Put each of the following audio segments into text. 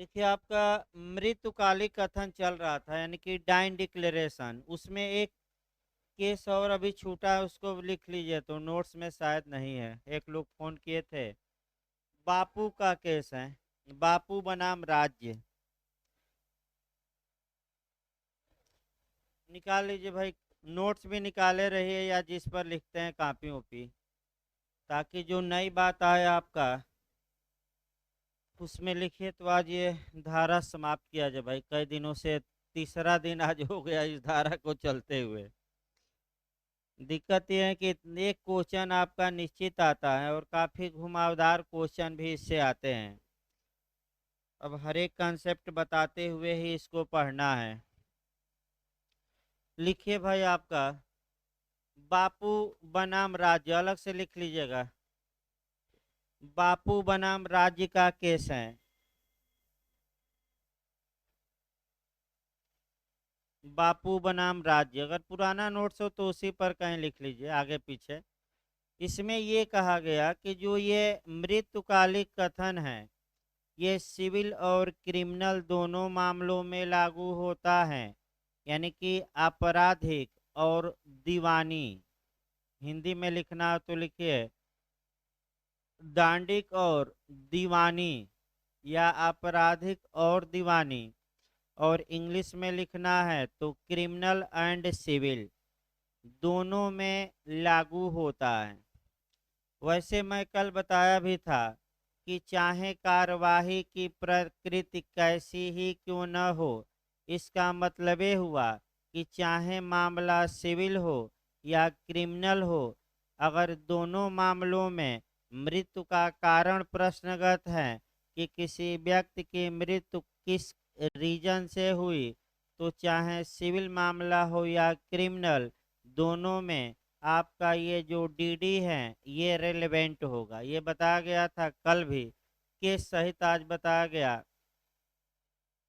देखिए आपका मृत्युकालिक कथन चल रहा था यानी कि डाइन डिक्लेरेशन, उसमें एक केस और अभी छूटा है, उसको लिख लीजिए। तो नोट्स में शायद नहीं है। एक लोग फोन किए थे, बापू का केस है। बापू बनाम राज्य, निकाल लीजिए भाई। नोट्स भी निकाले रहिए या जिस पर लिखते हैं कॉपी ओपी, ताकि जो नई बात आए आपका उसमें लिखिए। तो आज ये धारा समाप्त किया जाए भाई, कई दिनों से तीसरा दिन आज हो गया इस धारा को चलते हुए। दिक्कत यह है कि एक क्वेश्चन आपका निश्चित आता है और काफी घुमावदार क्वेश्चन भी इससे आते हैं। अब हर एक कंसेप्ट बताते हुए ही इसको पढ़ना है। लिखिए भाई आपका बापू बनाम राज्य, अलग से लिख लीजिएगा। बापू बनाम राज्य का केस है। बापू बनाम राज्य, अगर पुराना नोट्स हो तो उसी पर कहीं लिख लीजिए, आगे पीछे। इसमें ये कहा गया कि जो ये मृत्युकालिक कथन है, ये सिविल और क्रिमिनल दोनों मामलों में लागू होता है। यानी कि आपराधिक और दीवानी, हिंदी में लिखना हो तो लिखिए दांडिक और दीवानी, या आपराधिक और दीवानी। और इंग्लिश में लिखना है तो क्रिमिनल एंड सिविल दोनों में लागू होता है। वैसे मैं कल बताया भी था कि चाहे कार्यवाही की प्रकृति कैसी ही क्यों न हो, इसका मतलब ये हुआ कि चाहे मामला सिविल हो या क्रिमिनल हो, अगर दोनों मामलों में मृत्यु का कारण प्रश्नगत है कि किसी व्यक्ति की मृत्यु किस रीजन से हुई, तो चाहे सिविल मामला हो या क्रिमिनल, दोनों में आपका ये जो डीडी है ये रेलेवेंट होगा। ये बताया गया था कल भी, केस सहित आज बताया गया।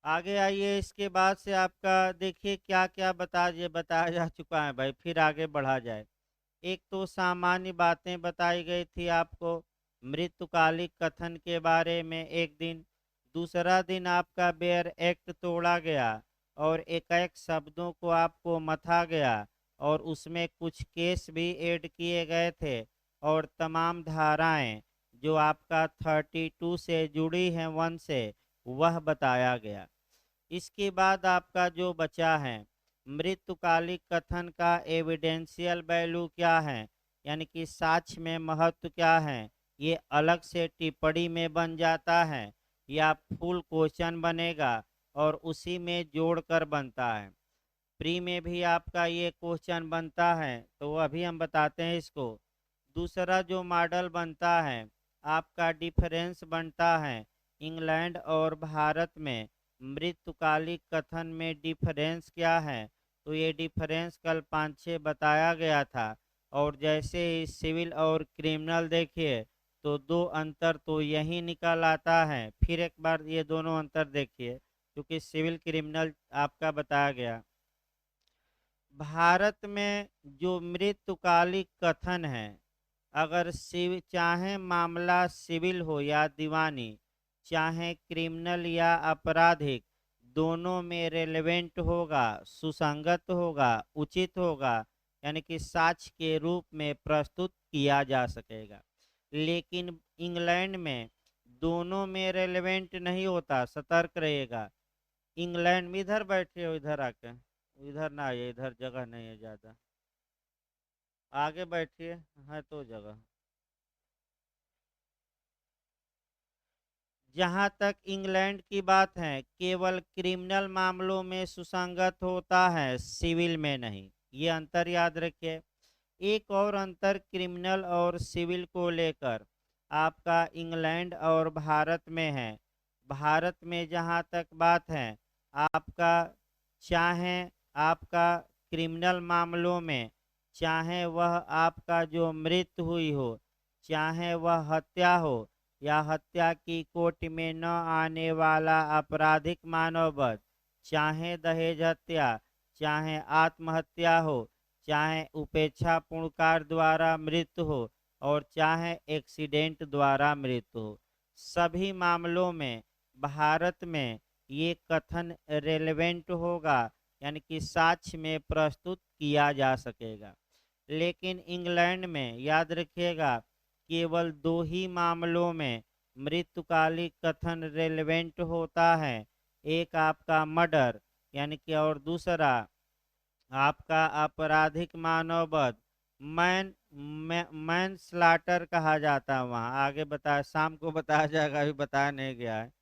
आगे आइए, इसके बाद से आपका देखिए क्या क्या बताया जा चुका है भाई, फिर आगे बढ़ा जाए। एक तो सामान्य बातें बताई गई थी आपको मृत्युकालिक कथन के बारे में एक दिन। दूसरा दिन आपका बेयर एक्ट तोड़ा गया और एक शब्दों को आपको मथा गया, और उसमें कुछ केस भी ऐड किए गए थे। और तमाम धाराएं जो आपका 32 से जुड़ी हैं, 1 से, वह बताया गया। इसके बाद आपका जो बचा है मृत्युकालिक कथन का एविडेंशियल वैल्यू क्या है, यानी कि साक्ष्य में महत्व क्या है, ये अलग से टिप्पणी में बन जाता है या फुल क्वेश्चन बनेगा और उसी में जोड़कर बनता है। प्री में भी आपका ये क्वेश्चन बनता है, तो अभी हम बताते हैं इसको। दूसरा जो मॉडल बनता है आपका डिफरेंस बनता है इंग्लैंड और भारत में मृत्युकालिक कथन में डिफरेंस क्या है। तो ये डिफरेंस कल 5-6 बताया गया था। और जैसे ही सिविल और क्रिमिनल देखिए तो दो अंतर तो यही निकल आता है। फिर एक बार ये दोनों अंतर देखिए, क्योंकि सिविल क्रिमिनल आपका बताया गया। भारत में जो मृत्युकालिक कथन है, अगर चाहे मामला सिविल हो या दीवानी, चाहे क्रिमिनल या आपराधिक, दोनों में रेलेवेंट होगा, सुसंगत होगा, उचित होगा, यानी कि साक्ष्य के रूप में प्रस्तुत किया जा सकेगा। लेकिन इंग्लैंड में दोनों में रेलेवेंट नहीं होता, सतर्क रहेगा। इंग्लैंड में, इधर बैठे हो, इधर आके, इधर ना आइए, इधर जगह नहीं है ज़्यादा, आगे बैठिए, है तो जगह। जहां तक इंग्लैंड की बात है, केवल क्रिमिनल मामलों में सुसंगत होता है, सिविल में नहीं। ये अंतर याद रखिए। एक और अंतर क्रिमिनल और सिविल को लेकर आपका इंग्लैंड और भारत में है। भारत में जहां तक बात है आपका, चाहे आपका क्रिमिनल मामलों में, चाहे वह आपका जो मृत्यु हुई हो, चाहे वह हत्या हो या हत्या की कोर्ट में न आने वाला आपराधिक मानववध, चाहे दहेज हत्या, चाहे आत्महत्या हो, चाहे उपेक्षापूर्ण कार्य द्वारा मृत्यु हो, और चाहे एक्सीडेंट द्वारा मृत्यु हो, सभी मामलों में भारत में ये कथन रेलेवेंट होगा, यानी कि साक्ष्य में प्रस्तुत किया जा सकेगा। लेकिन इंग्लैंड में याद रखिएगा केवल दो ही मामलों में मृत्युकालिक कथन रेलेवेंट होता है। एक आपका मर्डर यानी कि, और दूसरा आपका आपराधिक मानववध, मैन मैन स्लाटर कहा जाता है। वहाँ आगे बताया, शाम को बताया जाएगा, अभी बताया नहीं गया है।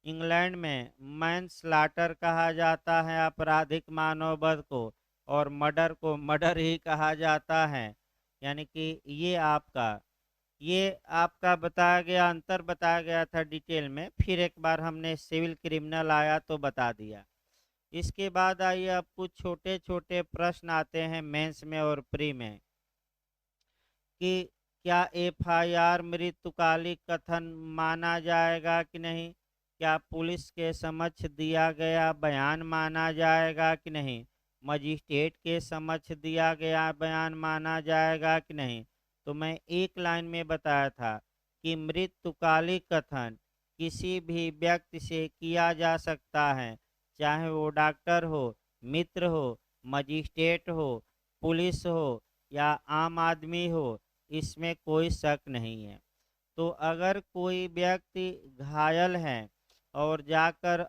इंग्लैंड में मैन स्लाटर कहा जाता है आपराधिक मानववध को, और मर्डर को मर्डर ही कहा जाता है। यानी कि ये आपका बताया गया, अंतर बताया गया था डिटेल में, फिर एक बार हमने सिविल क्रिमिनल आया तो बता दिया। इसके बाद आइए अब कुछ छोटे छोटे प्रश्न आते हैं मेंस में और प्री में, कि क्या एफआईआर मृत्युकालिक कथन माना जाएगा कि नहीं, क्या पुलिस के समक्ष दिया गया बयान माना जाएगा कि नहीं, मजिस्ट्रेट के समक्ष दिया गया बयान माना जाएगा कि नहीं। तो मैं एक लाइन में बताया था कि मृत्युकालिक कथन किसी भी व्यक्ति से किया जा सकता है, चाहे वो डॉक्टर हो, मित्र हो, मजिस्ट्रेट हो, पुलिस हो या आम आदमी हो, इसमें कोई शक नहीं है। तो अगर कोई व्यक्ति घायल है और जाकर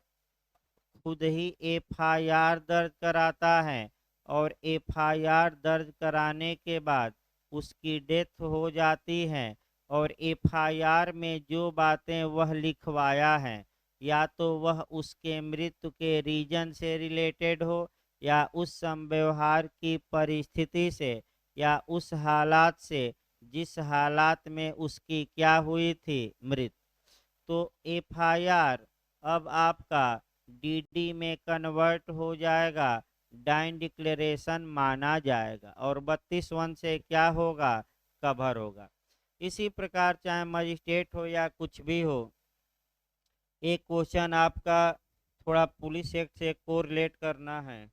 खुद ही एफआईआर दर्ज कराता है, और एफआईआर दर्ज कराने के बाद उसकी डेथ हो जाती है, और एफआईआर में जो बातें वह लिखवाया है, या तो वह उसके मृत्यु के रीजन से रिलेटेड हो, या उस व्यवहार की परिस्थिति से, या उस हालात से जिस हालात में उसकी क्या हुई थी मृत्यु, तो एफआईआर अब आपका डीडी में कन्वर्ट हो जाएगा, डाइन डिक्लेरेशन माना जाएगा, और 32(1) से क्या होगा, कवर होगा। इसी प्रकार चाहे मजिस्ट्रेट हो या कुछ भी हो, एक क्वेश्चन आपका थोड़ा पुलिस एक्ट से कोरिलेट करना है,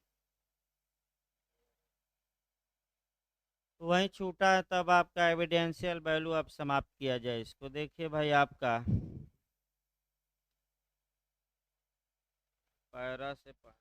वहीं छूटा है, तब आपका एविडेंशियल वैल्यू अब समाप्त किया जाए। इसको देखिए भाई, आपका पैरा से पढ़ना।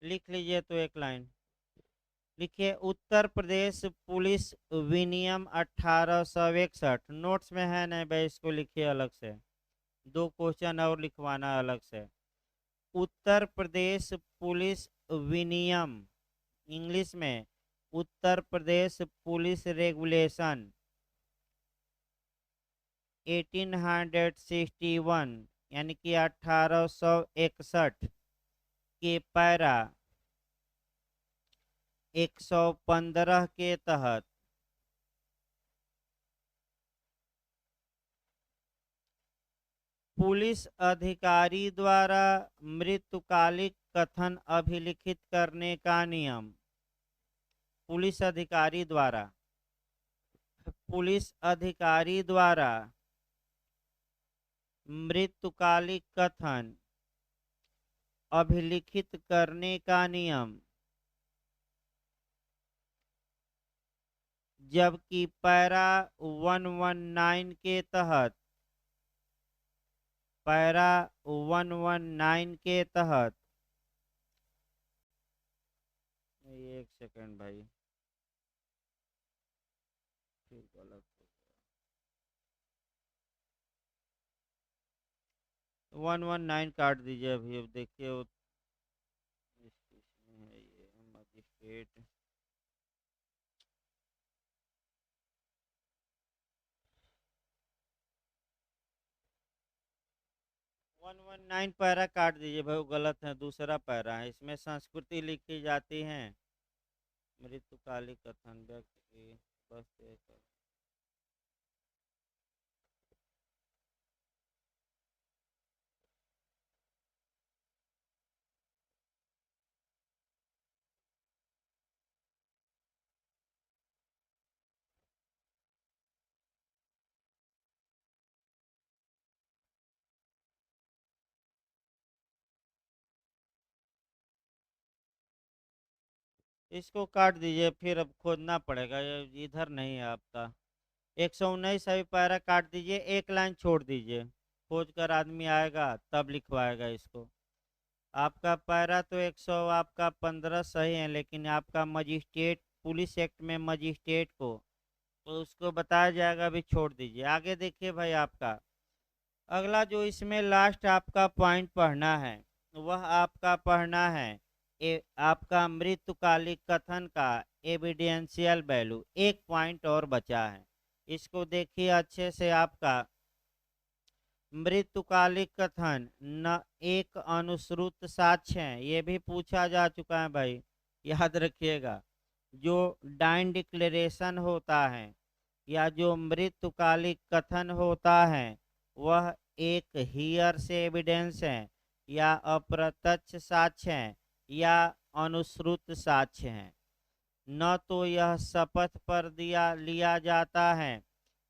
लिख लीजिए तो एक लाइन लिखिए, उत्तर प्रदेश पुलिस विनियम 1861। नोट्स में है नहीं भाई, इसको लिखिए अलग से, दो क्वेश्चन और लिखवाना अलग से। उत्तर प्रदेश पुलिस विनियम, इंग्लिश में उत्तर प्रदेश पुलिस रेगुलेशन 1861, यानी कि 1861 के पैरा 115 के तहत पुलिस अधिकारी द्वारा मृत्युकालिक कथन अभिलिखित करने का नियम, पुलिस अधिकारी द्वारा, पुलिस अधिकारी द्वारा मृत्युकालिक कथन अभिलिखित करने का नियम, जबकि पैरा 119 के तहत, पैरा 119 के तहत, एक सेकंड भाई, फिर गलत हो गया। 119 काट दीजिए अभी, अब देखिए इसमें है ये मजिस्ट्रेट। 119 पैरा काट दीजिए भाई, वो गलत है, दूसरा पैरा है, इसमें संस्कृति लिखी जाती है। मृत्युकाली कथन व्यक्ति की बस एक। इसको काट दीजिए, फिर अब खोदना पड़ेगा, ये इधर नहीं है आपका। 119 अभी पैरा काट दीजिए, एक लाइन छोड़ दीजिए, खोज कर आदमी आएगा तब लिखवाएगा इसको। आपका पैरा तो 100 आपका 15 सही है, लेकिन आपका मजिस्ट्रेट पुलिस एक्ट में मजिस्ट्रेट को तो उसको बताया जाएगा, अभी छोड़ दीजिए। आगे देखिए भाई, आपका अगला जो इसमें लास्ट आपका पॉइंट पढ़ना है, वह आपका पढ़ना है आपका मृत्युकालिक कथन का एविडेंशियल वैल्यू। एक पॉइंट और बचा है, इसको देखिए अच्छे से। आपका मृत्युकालिक कथन न एक अनुश्रुत साक्ष्य है, ये भी पूछा जा चुका है भाई, याद रखिएगा। जो डाइन डिक्लेरेशन होता है या जो मृत्युकालिक कथन होता है, वह एक हियर से एविडेंस है या अप्रत्यक्ष साक्ष्य है या अनुश्रुत साक्ष्य है। न तो यह शपथ पर दिया लिया जाता है,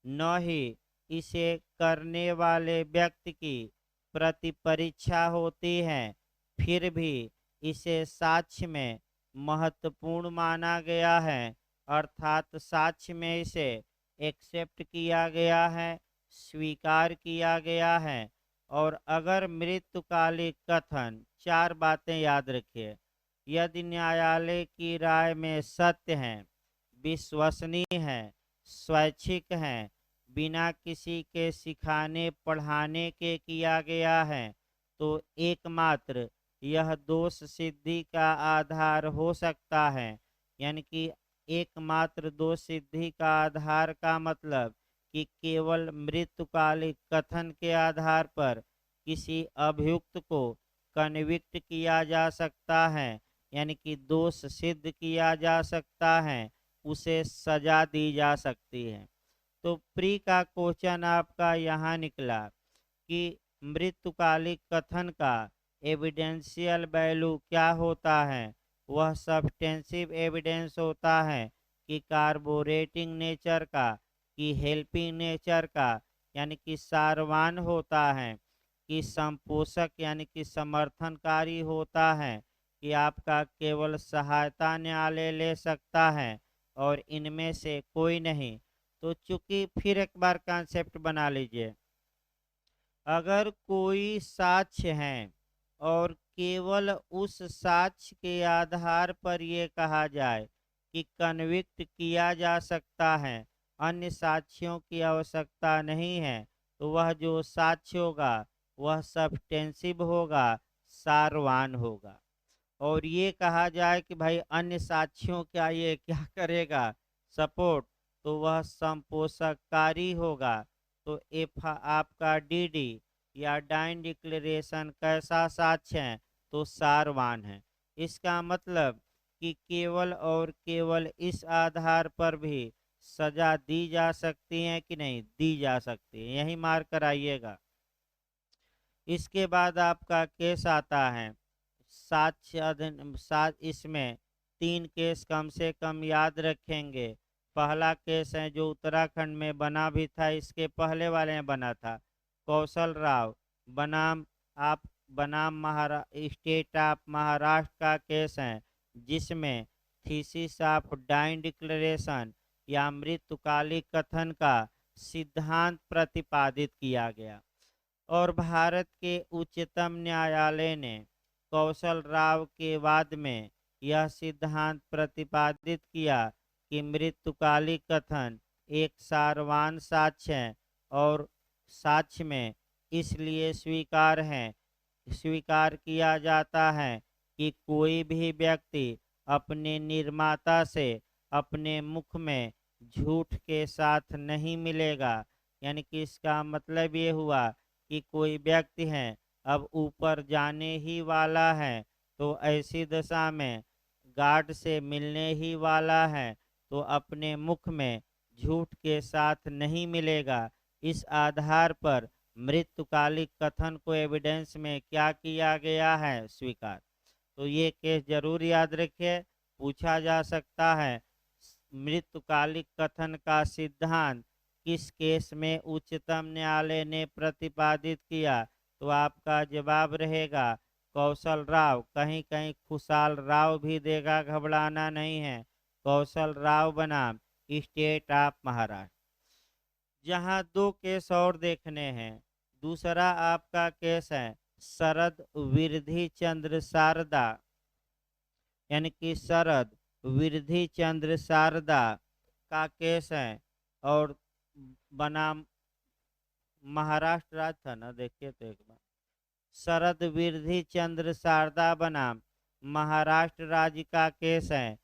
न ही इसे करने वाले व्यक्ति की प्रतिपरीक्षा होती है, फिर भी इसे साक्ष्य में महत्वपूर्ण माना गया है, अर्थात साक्ष्य में इसे एक्सेप्ट किया गया है, स्वीकार किया गया है। और अगर मृत्युकालिक कथन, चार बातें याद रखिए, यदि न्यायालय की राय में सत्य है, विश्वसनीय है, स्वैच्छिक है, बिना किसी के सिखाने पढ़ाने के किया गया है, तो एकमात्र यह दोष सिद्धि का आधार हो सकता है। यानी कि एकमात्र दोष सिद्धि का आधार का मतलब कि केवल मृत्युकालिक कथन के आधार पर किसी अभियुक्त को कन्विक्ट किया जा सकता है, यानी कि दोष सिद्ध किया जा सकता है, उसे सजा दी जा सकती है। तो प्री का क्वेश्चन आपका यहाँ निकला कि मृत्युकालिक कथन का एविडेंशियल वैल्यू क्या होता है। वह सब्सटेंसिव एविडेंस होता है कि कार्बोरेटिंग नेचर का, कि हेल्पिंग नेचर का, यानी कि सारवान होता है, कि संपोषक यानी कि समर्थनकारी होता है, कि आपका केवल सहायता न्यायालय ले सकता है और इनमें से कोई नहीं। तो चूंकि फिर एक बार कॉन्सेप्ट बना लीजिए, अगर कोई साक्ष्य है और केवल उस साक्ष्य के आधार पर यह कहा जाए कि कन्विक्ट किया जा सकता है, अन्य साक्ष्यों की आवश्यकता नहीं है, तो वह जो साक्ष्य होगा वह सब्सटेंसिव होगा, सारवान होगा। और ये कहा जाए कि भाई अन्य साक्ष्यों का ये क्या करेगा, सपोर्ट, तो वह संपोषककारी होगा। तो एफ आपका डीडी या डाइन डिक्लेरेशन कैसा साक्ष्य है, तो सारवान है। इसका मतलब कि केवल और केवल इस आधार पर भी सजा दी जा सकती है कि नहीं दी जा सकती है, यही मार्क कराइएगा। इसके बाद आपका केस आता है इसमें तीन केस कम से कम याद रखेंगे। पहला केस है जो उत्तराखंड में बना भी था, इसके पहले वाले में बना था, कौशल राव बनाम आप बनाम स्टेट ऑफ महाराष्ट्र का केस है, जिसमें थीसिस ऑफ डाइन डिक्लेरेशन या मृत्युकालिक कथन का सिद्धांत प्रतिपादित किया गया। और भारत के उच्चतम न्यायालय ने कौशल राव के वाद में यह सिद्धांत प्रतिपादित किया कि मृत्युकालिक कथन एक सारवान साक्ष्य है और साक्ष्य में इसलिए स्वीकार किया जाता है कि कोई भी व्यक्ति अपने निर्माता से अपने मुख में झूठ के साथ नहीं मिलेगा। यानी कि इसका मतलब ये हुआ कि कोई व्यक्ति है अब ऊपर जाने ही वाला है, तो ऐसी दशा में गार्ड से मिलने ही वाला है, तो अपने मुख में झूठ के साथ नहीं मिलेगा। इस आधार पर मृत्युकालिक कथन को एविडेंस में क्या किया गया है? स्वीकार। तो ये केस जरूर याद रखिए, पूछा जा सकता है। मृत्युकालिक कथन का सिद्धांत किस केस में उच्चतम न्यायालय ने प्रतिपादित किया? तो आपका जवाब रहेगा कौशल राव। कहीं कहीं खुशाल राव भी देगा, घबराना नहीं है। कौशल राव बनाम स्टेट ऑफ महाराष्ट्र। जहां दो केस और देखने हैं। दूसरा आपका केस है शरद विरधि चंद्र शारदा, यानी कि शरद विरधि चंद्र शारदा का केस है, और बनाम महाराष्ट्र राज्य था ना, देखिए तो एक बार। शरद विरधि चंद्र शारदा बनाम महाराष्ट्र राज्य का केस है।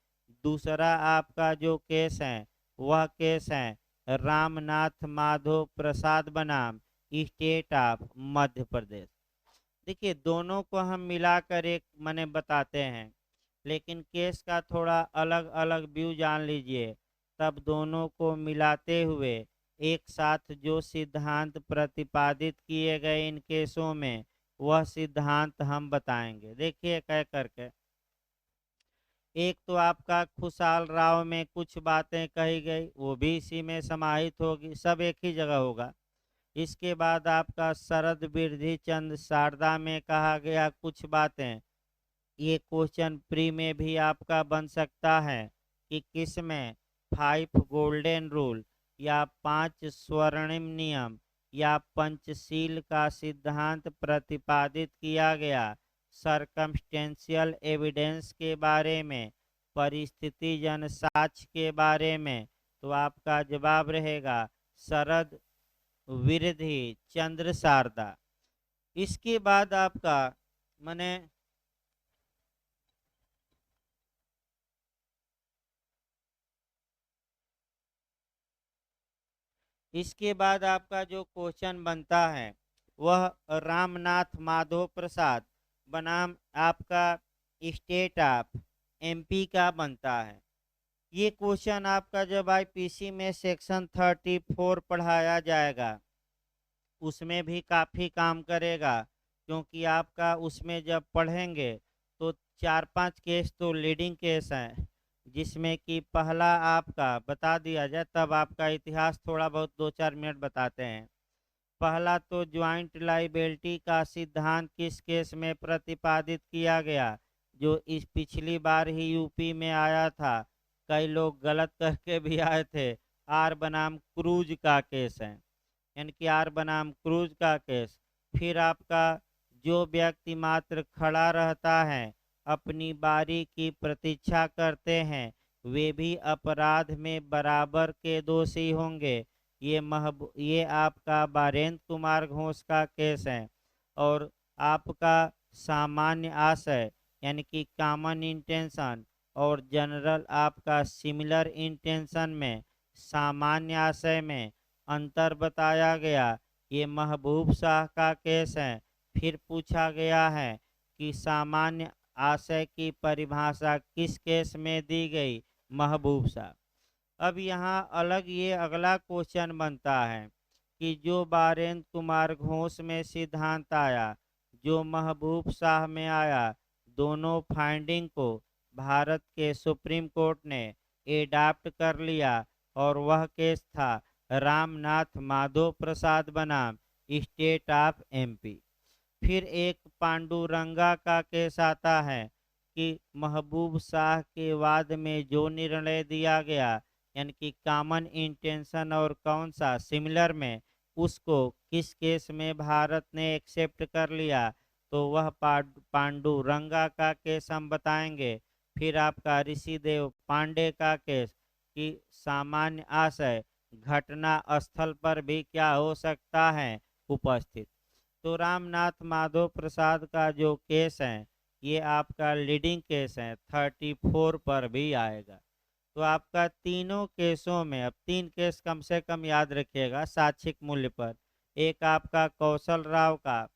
दूसरा आपका जो केस है वह केस है रामनाथ माधव प्रसाद बनाम स्टेट ऑफ मध्य प्रदेश। देखिए दोनों को हम मिलाकर एक मने बताते हैं, लेकिन केस का थोड़ा अलग अलग व्यू जान लीजिए, तब दोनों को मिलाते हुए एक साथ जो सिद्धांत प्रतिपादित किए गए इन केसों में, वह सिद्धांत हम बताएंगे। देखिए कह करके, एक तो आपका खुशाल राव में कुछ बातें कही गई, वो भी इसी में समाहित होगी, सब एक ही जगह होगा। इसके बाद आपका शरद बिरधि चंद शारदा में कहा गया कुछ बातें। ये क्वेश्चन प्री में भी आपका बन सकता है कि किस में 5 गोल्डन रूल या 5 स्वर्णिम नियम या पंचशील का सिद्धांत प्रतिपादित किया गया। सरकमस्टेंशियल एविडेंस के बारे में, परिस्थिति जन साक्ष्य के बारे में, तो आपका जवाब रहेगा शरद विरधि चंद्र शारदा। इसके बाद आपका मने इसके बाद आपका जो क्वेश्चन बनता है वह रामनाथ माधव प्रसाद बनाम आपका स्टेट ऑफ एमपी का बनता है। ये क्वेश्चन आपका जब आईपीसी में सेक्शन 34 पढ़ाया जाएगा उसमें भी काफ़ी काम करेगा, क्योंकि आपका उसमें जब पढ़ेंगे तो 4-5 केस तो लीडिंग केस हैं, जिसमें कि पहला आपका बता दिया जाए, तब आपका इतिहास थोड़ा बहुत 2-4 मिनट बताते हैं। पहला तो ज्वाइंट लाइबिलिटी का सिद्धांत किस केस में प्रतिपादित किया गया? जो इस पिछली बार ही यूपी में आया था, कई लोग गलत करके भी आए थे। आर बनाम क्रूज का केस है, यानी कि आर बनाम क्रूज का केस। फिर आपका जो व्यक्ति मात्र खड़ा रहता है, अपनी बारी की प्रतीक्षा करते हैं, वे भी अपराध में बराबर के दोषी होंगे। ये आपका बारेंद्र कुमार घोष का केस है। और आपका सामान्य आशय यानी कि कॉमन इंटेंशन और जनरल आपका सिमिलर इंटेंशन में, सामान्य आशय में अंतर बताया गया। ये महबूब शाह का केस है। फिर पूछा गया है कि सामान्य आशय की परिभाषा किस केस में दी गई? महबूब शाह। अब यहाँ अलग ये अगला क्वेश्चन बनता है कि जो बारेंद्र कुमार घोष में सिद्धांत आया, जो महबूब शाह में आया, दोनों फाइंडिंग को भारत के सुप्रीम कोर्ट ने एडाप्ट कर लिया, और वह केस था रामनाथ माधव प्रसाद बनाम स्टेट ऑफ एमपी। फिर एक पांडुरंगा का केस आता है कि महबूब शाह के वाद में जो निर्णय दिया गया, यानी कि कॉमन इंटेंशन और कौन सा सिमिलर में, उसको किस केस में भारत ने एक्सेप्ट कर लिया, तो वह पांडुरंगा का केस हम बताएंगे। फिर आपका ऋषिदेव पांडे का केस कि सामान्य आशय घटना स्थल पर भी क्या हो सकता है? उपस्थित। तो रामनाथ माधव प्रसाद का जो केस है ये आपका लीडिंग केस है, 34 पर भी आएगा। तो आपका तीनों केसों में, अब 3 केस कम से कम याद रखिएगा साक्षिक मूल्य पर। एक आपका कौशल राव का,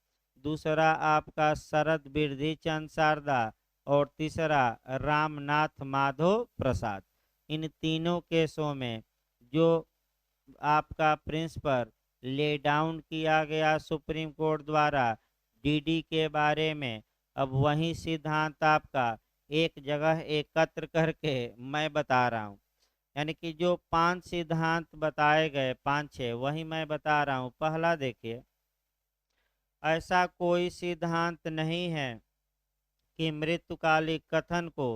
दूसरा आपका शरद बिरधी चंद शारदा और तीसरा रामनाथ माधव प्रसाद। इन तीनों केसों में जो आपका प्रिंसिपल ले डाउन किया गया सुप्रीम कोर्ट द्वारा डीडी के बारे में, अब वही सिद्धांत आपका एक जगह एकत्र करके मैं बता रहा हूँ। यानी कि जो 5 सिद्धांत बताए गए, 5-6, वही मैं बता रहा हूँ। पहला देखिए, ऐसा कोई सिद्धांत नहीं है कि मृत्युकालिक कथन को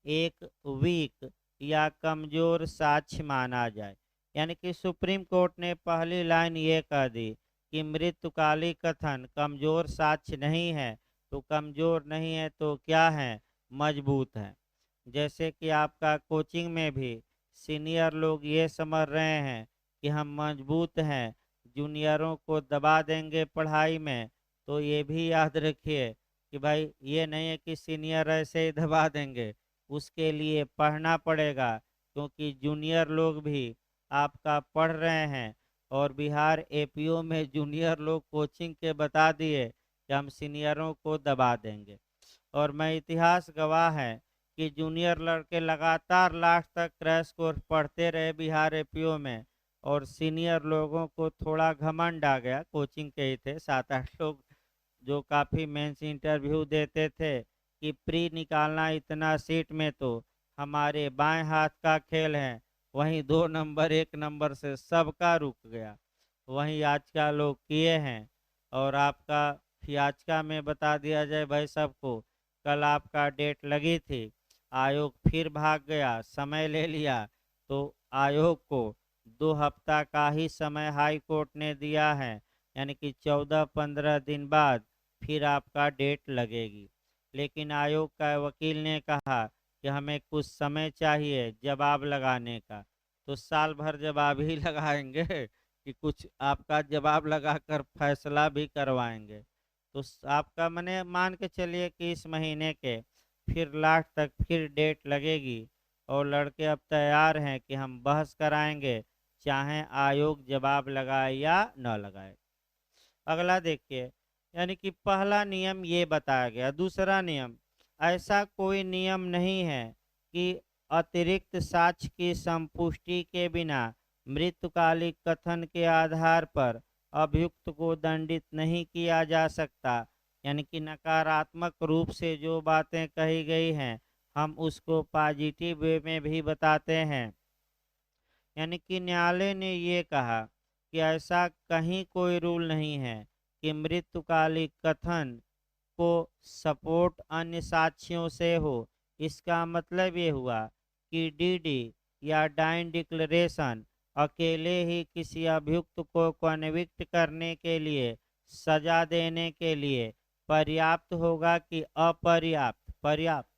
एक वीक या कमजोर साक्ष्य माना जाए। यानी कि सुप्रीम कोर्ट ने पहली लाइन ये कह दी कि मृत्युकालिक कथन कमजोर साक्ष्य नहीं है। तो कमजोर नहीं है तो क्या है? मजबूत है। जैसे कि आपका कोचिंग में भी सीनियर लोग ये समझ रहे हैं कि हम मजबूत हैं, जूनियरों को दबा देंगे पढ़ाई में। तो ये भी याद रखिए कि भाई ये नहीं है कि सीनियर ऐसे ही दबा देंगे, उसके लिए पढ़ना पड़ेगा, क्योंकि जूनियर लोग भी आपका पढ़ रहे हैं। और बिहार एपीओ में जूनियर लोग कोचिंग के बता दिए कि हम सीनियरों को दबा देंगे। और मैं इतिहास गवाह है कि जूनियर लड़के लगातार लास्ट तक क्रैश कोर्स पढ़ते रहे बिहार एपीओ में, और सीनियर लोगों को थोड़ा घमंड आ गया। कोचिंग के ही थे 7-8 लोग जो काफ़ी मेंस इंटरव्यू देते थे कि प्री निकालना इतना सीट में तो हमारे बाएं हाथ का खेल है। वहीं 2 नंबर 1 नंबर से सबका रुक गया। वहीं आज का लोग किए हैं। और आपका याचिका में बता दिया जाए भाई सबको, कल आपका डेट लगी थी, आयोग फिर भाग गया, समय ले लिया। तो आयोग को 2 हफ्ता का ही समय हाई कोर्ट ने दिया है। यानी कि 14-15 दिन बाद फिर आपका डेट लगेगी। लेकिन आयोग का वकील ने कहा कि हमें कुछ समय चाहिए जवाब लगाने का। तो साल भर जवाब ही लगाएंगे कि कुछ आपका जवाब लगाकर फैसला भी करवाएंगे। तो आपका मने मान के चलिए कि इस महीने के फिर लास्ट तक फिर डेट लगेगी। और लड़के अब तैयार हैं कि हम बहस कराएंगे, चाहे आयोग जवाब लगाए या न लगाए। अगला देखिए, यानी कि पहला नियम ये बताया गया। दूसरा नियम, ऐसा कोई नियम नहीं है कि अतिरिक्त साक्ष्य की संपुष्टि के बिना मृत्युकालिक कथन के आधार पर अभियुक्त को दंडित नहीं किया जा सकता। यानी कि नकारात्मक रूप से जो बातें कही गई हैं, हम उसको पॉजिटिव वे में भी बताते हैं। यानी कि न्यायालय ने ये कहा कि ऐसा कहीं कोई रूल नहीं है कि मृत्युकालिक कथन को सपोर्ट अन्य साक्ष्यों से हो। इसका मतलब ये हुआ कि डीडी या डाइन डिक्लेरेशन अकेले ही किसी अभियुक्त को कन्विक्ट करने के लिए, सजा देने के लिए पर्याप्त होगा कि अपर्याप्त? पर्याप्त।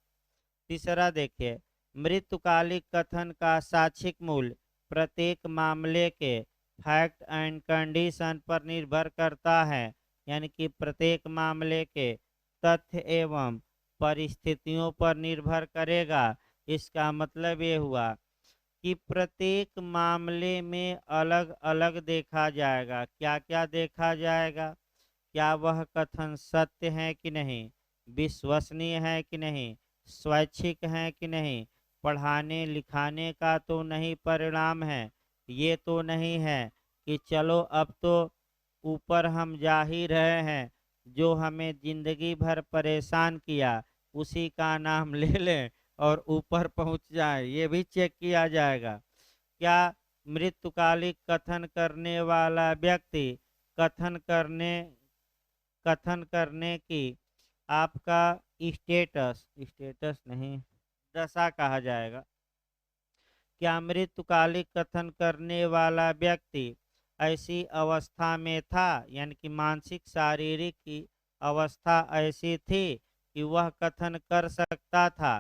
तीसरा देखिए, मृत्युकालिक कथन का साक्षिक मूल्य प्रत्येक मामले के फैक्ट एंड कंडीशन पर निर्भर करता है। यानी कि प्रत्येक मामले के तथ्य एवं परिस्थितियों पर निर्भर करेगा। इसका मतलब ये हुआ कि प्रत्येक मामले में अलग अलग देखा जाएगा। क्या क्या देखा जाएगा? क्या वह कथन सत्य है कि नहीं, विश्वसनीय है कि नहीं, स्वैच्छिक है कि नहीं, पढ़ाने लिखाने का तो नहीं परिणाम है। ये तो नहीं है कि चलो अब तो ऊपर हम जा ही रहे हैं, जो हमें जिंदगी भर परेशान किया उसी का नाम ले लें और ऊपर पहुंच जाए। ये भी चेक किया जाएगा। क्या मृत्युकालिक कथन करने वाला व्यक्ति कथन करने कथन करने की आपका स्टेटस, स्टेटस नहीं, दशा कहा जाएगा। क्या मृत्युकालिक कथन करने वाला व्यक्ति ऐसी अवस्था में था, यानी कि मानसिक शारीरिक की अवस्था ऐसी थी कि वह कथन कर सकता था?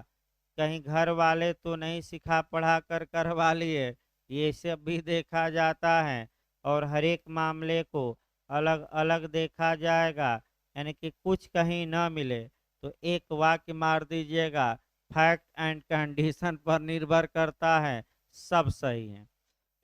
कहीं घर वाले तो नहीं सिखा पढ़ा कर करवा लिए? ये सब भी देखा जाता है। और हर एक मामले को अलग अलग देखा जाएगा। यानी कि कुछ कहीं न मिले तो एक वाक्य मार दीजिएगा, फैक्ट एंड कंडीशन पर निर्भर करता है, सब सही है।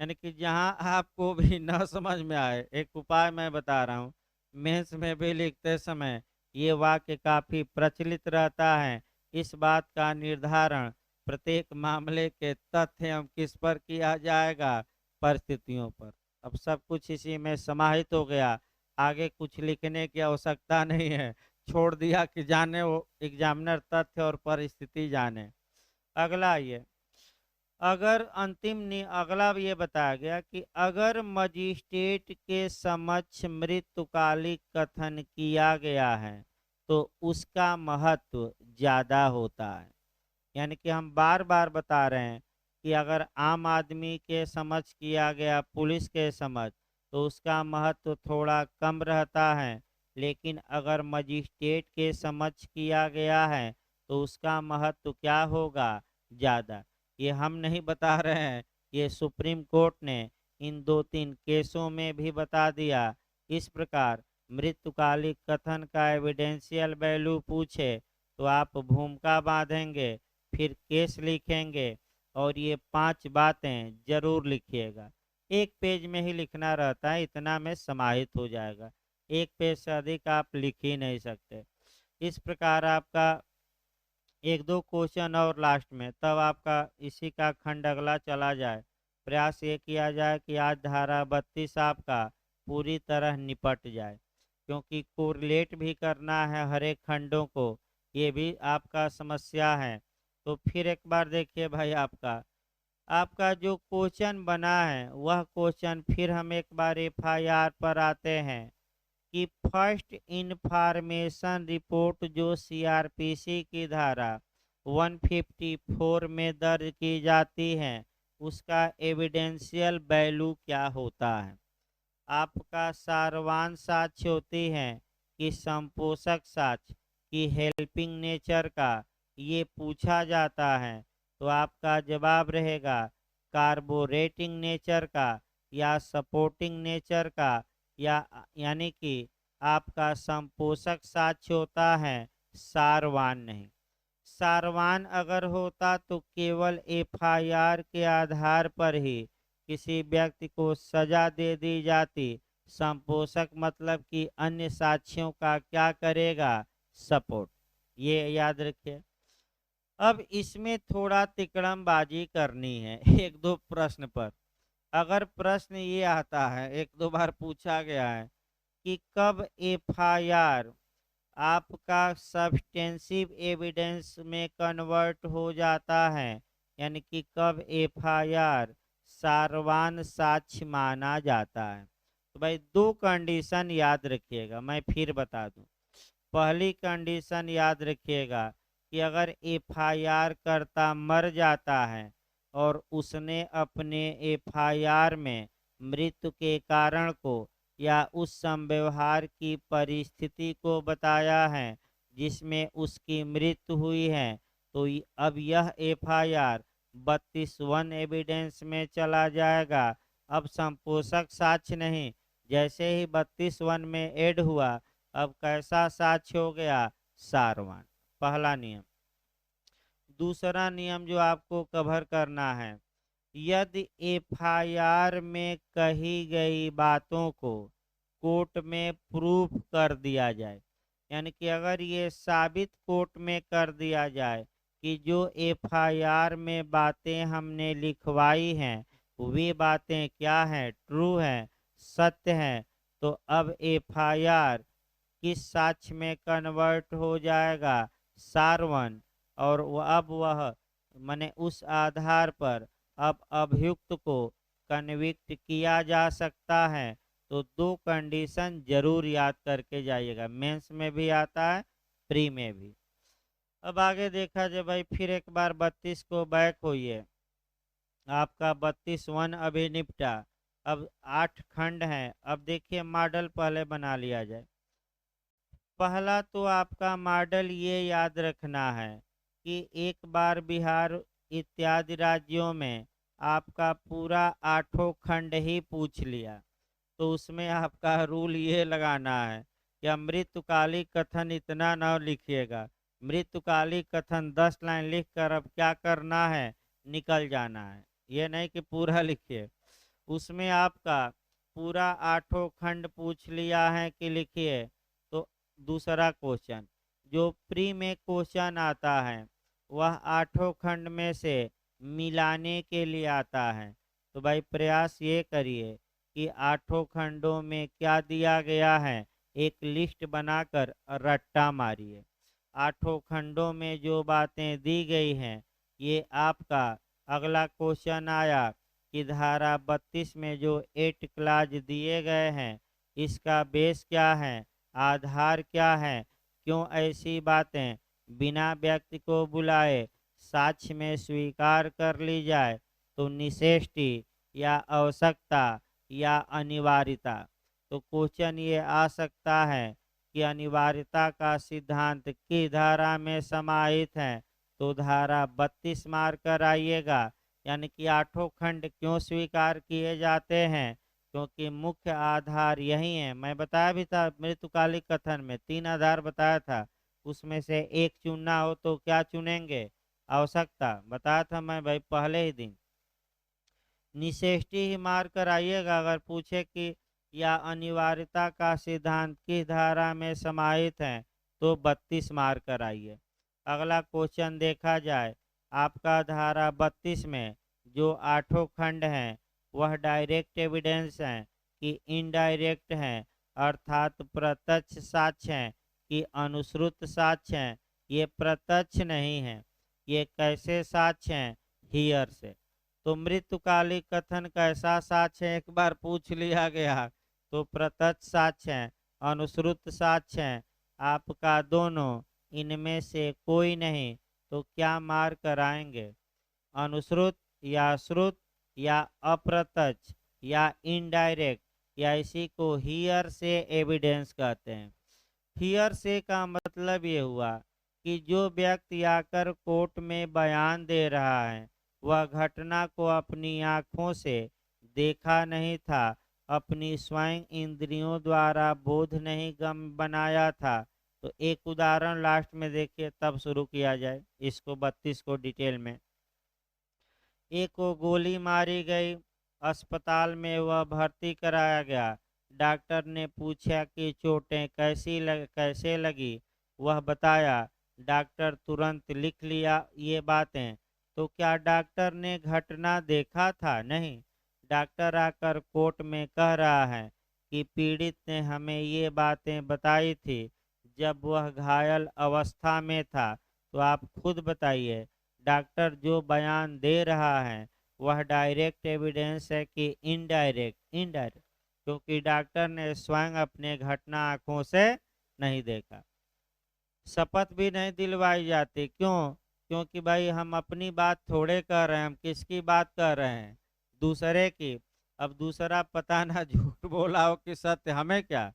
यानी कि जहां आपको भी न समझ में आए, एक उपाय मैं बता रहा हूँ मेंस में भी लिखते समय ये वाक्य काफी प्रचलित रहता है। इस बात का निर्धारण प्रत्येक मामले के तथ्य एवं किस पर किया जाएगा, परिस्थितियों पर। अब सब कुछ इसी में समाहित हो गया, आगे कुछ लिखने की आवश्यकता नहीं है, छोड़ दिया कि जाने वो एग्जामिनर तथ्य और परिस्थिति जाने। अगला ये, अगला ये बताया गया कि अगर मजिस्ट्रेट के समक्ष मृत्युकालिक कथन किया गया है तो उसका महत्व ज्यादा होता है। यानी कि हम बार बार बता रहे हैं कि अगर आम आदमी के समक्ष किया गया, पुलिस के समक्ष, तो उसका महत्व थोड़ा कम रहता है, लेकिन अगर मजिस्ट्रेट के समक्ष किया गया है तो उसका महत्व क्या होगा, ज़्यादा। ये हम नहीं बता रहे हैं, ये सुप्रीम कोर्ट ने इन 2-3 केसों में भी बता दिया। इस प्रकार मृत्युकालिक कथन का एविडेंशियल वैल्यू पूछे तो आप भूमिका बांधेंगे, फिर केस लिखेंगे और ये 5 बातें जरूर लिखिएगा। एक पेज में ही लिखना रहता है, इतना में समाहित हो जाएगा, एक पेज से अधिक आप लिख ही नहीं सकते। इस प्रकार आपका 1-2 क्वेश्चन और लास्ट में, तब आपका इसी का खंड अगला चला जाए। प्रयास ये किया जाए कि आज धारा 32 आपका पूरी तरह निपट जाए, क्योंकि कोरिलेट भी करना है हर एक खंडों को, ये भी आपका समस्या है। तो फिर एक बार देखिए भाई, आपका आपका जो क्वेश्चन बना है वह क्वेश्चन, फिर हम एक बार एफआईआर पर आते हैं कि फर्स्ट इंफॉर्मेशन रिपोर्ट जो सीआरपीसी की धारा 154 में दर्ज की जाती है, उसका एविडेंशियल वैल्यू क्या होता है। आपका सारवान साक्ष्य होती है कि संपोषक साक्ष्य की हेल्पिंग नेचर का, ये पूछा जाता है तो आपका जवाब रहेगा कार्बोरेटिंग नेचर का या सपोर्टिंग नेचर का, या यानी कि आपका संपोषक साक्ष्य होता है, सारवान नहीं। सारवान अगर होता तो केवल एफआईआर के आधार पर ही किसी व्यक्ति को सजा दे दी जाती। संपोषक मतलब कि अन्य साक्ष्यों का क्या करेगा, सपोर्ट। ये याद रखिए। अब इसमें थोड़ा तिकड़मबाजी करनी है एक दो प्रश्न पर। अगर प्रश्न ये आता है, एक दो बार पूछा गया है कि कब एफआईआर आपका सब्सटेंसिव एविडेंस में कन्वर्ट हो जाता है, यानी कि कब एफआईआर सारवान साक्ष्य माना जाता है। तो भाई 2 कंडीशन याद रखिएगा, मैं फिर बता दूं। पहली कंडीशन याद रखिएगा कि अगर एफआईआर करता मर जाता है और उसने अपने एफआईआर में मृत्यु के कारण को या उस संव्यवहार की परिस्थिति को बताया है जिसमें उसकी मृत्यु हुई है, तो अब यह एफआईआर 32(1) एविडेंस में चला जाएगा। अब संपोषक साक्ष्य नहीं, जैसे ही 32(1) में ऐड हुआ, अब कैसा साक्ष्य हो गया, सारवान। पहला नियम। दूसरा नियम जो आपको कवर करना है, यदि एफआईआर में कही गई बातों को कोर्ट में प्रूफ कर दिया जाए, यानी कि अगर ये साबित कोर्ट में कर दिया जाए कि जो एफआईआर में बातें हमने लिखवाई हैं वे बातें क्या हैं, ट्रू हैं, सत्य हैं, तो अब एफआईआर किस साक्ष्य में कन्वर्ट हो जाएगा, सारवन। और अब वह माने उस आधार पर अब अभियुक्त को कन्विक्ट किया जा सकता है। तो 2 कंडीशन जरूर याद करके जाइएगा, मेंस में भी आता है, प्री में भी। अब आगे देखा जाए भाई, फिर एक बार 32 को बैक होइए। आपका 32(1) अभी निपटा, अब 8 खंड हैं। अब देखिए मॉडल पहले बना लिया जाए। पहला तो आपका मॉडल ये याद रखना है कि एक बार बिहार इत्यादि राज्यों में आपका पूरा 8 खंड ही पूछ लिया, तो उसमें आपका रूल ये लगाना है कि अमृतकालिक कथन इतना न लिखिएगा, मृतकालिक कथन 10 लाइन लिख कर अब क्या करना है, निकल जाना है। ये नहीं कि पूरा लिखिए। उसमें आपका पूरा आठों खंड पूछ लिया है कि लिखिए, तो दूसरा क्वेश्चन जो प्री में क्वेश्चन आता है वह आठों खंड में से मिलाने के लिए आता है। तो भाई प्रयास ये करिए कि आठों खंडों में क्या दिया गया है एक लिस्ट बनाकर रट्टा मारिए। आठों खंडों में जो बातें दी गई हैं ये आपका अगला क्वेश्चन आया कि धारा 32 में जो 8 क्लाज दिए गए हैं इसका बेस क्या है, आधार क्या है, क्यों ऐसी बातें बिना व्यक्ति को बुलाए साक्ष्य में स्वीकार कर ली जाए, तो निषेष्टि या आवश्यकता या अनिवार्यता। तो क्वेश्चन ये आ सकता है कि अनिवार्यता का सिद्धांत किस धारा में समाहित है, तो धारा 32 मार कर आइएगा। यानी कि आठों खंड क्यों स्वीकार किए जाते हैं, क्योंकि मुख्य आधार यही है। मैं बताया भी था मृतकालिक कथन में 3 आधार बताया था, उसमें से एक चुनना हो तो क्या चुनेंगे, आवश्यकता बताया था मैं भाई पहले ही दिन। निषेष्टि ही मार कर आइएगा अगर पूछे कि या अनिवार्यता का सिद्धांत किस धारा में समाहित है, तो 32 मार कर आइए। अगला क्वेश्चन देखा जाए, आपका धारा 32 में जो आठों खंड हैं वह डायरेक्ट एविडेंस हैं कि इनडायरेक्ट हैं, अर्थात प्रत्यक्ष साक्ष्य हैं कि अनुश्रुत साक्ष्य हैं। ये प्रत्यक्ष नहीं है, ये कैसे साक्ष्य हैं, हियर से। तो मृत्युकालिक कथन कैसा साक्ष्य है एक बार पूछ लिया गया, तो प्रत्यक्ष साक्ष्य है, अनुश्रुत साक्ष्य है, आपका दोनों इनमें से कोई नहीं, तो क्या मार कराएंगे, अनुश्रुत या श्रुत या अप्रत्यक्ष या इनडायरेक्ट, या इसी को हियर से एविडेंस कहते हैं। हियर से का मतलब ये हुआ कि जो व्यक्ति आकर कोर्ट में बयान दे रहा है वह घटना को अपनी आँखों से देखा नहीं था, अपनी स्वयं इंद्रियों द्वारा बोध नहीं गम बनाया था। तो एक उदाहरण लास्ट में देखिए तब शुरू किया जाए इसको 32 को डिटेल में। एक को गोली मारी गई, अस्पताल में वह भर्ती कराया गया। डॉक्टर ने पूछा कि चोटें कैसे लगी, वह बताया। डॉक्टर तुरंत लिख लिया ये बातें। तो क्या डॉक्टर ने घटना देखा था, नहीं। डॉक्टर आकर कोर्ट में कह रहा है कि पीड़ित ने हमें ये बातें बताई थी जब वह घायल अवस्था में था। तो आप खुद बताइए डॉक्टर जो बयान दे रहा है वह डायरेक्ट एविडेंस है कि इनडायरेक्ट, इनडायरेक्ट, क्योंकि डॉक्टर ने स्वयं अपने घटना आंखों से नहीं देखा। शपथ भी नहीं दिलवाई जाती, क्यों, क्योंकि भाई हम अपनी बात थोड़े कर रहे हैं, हम किसकी बात कर रहे हैं, दूसरे की। अब दूसरा पता ना झूठ बोला हो कि सत्य, हमें क्या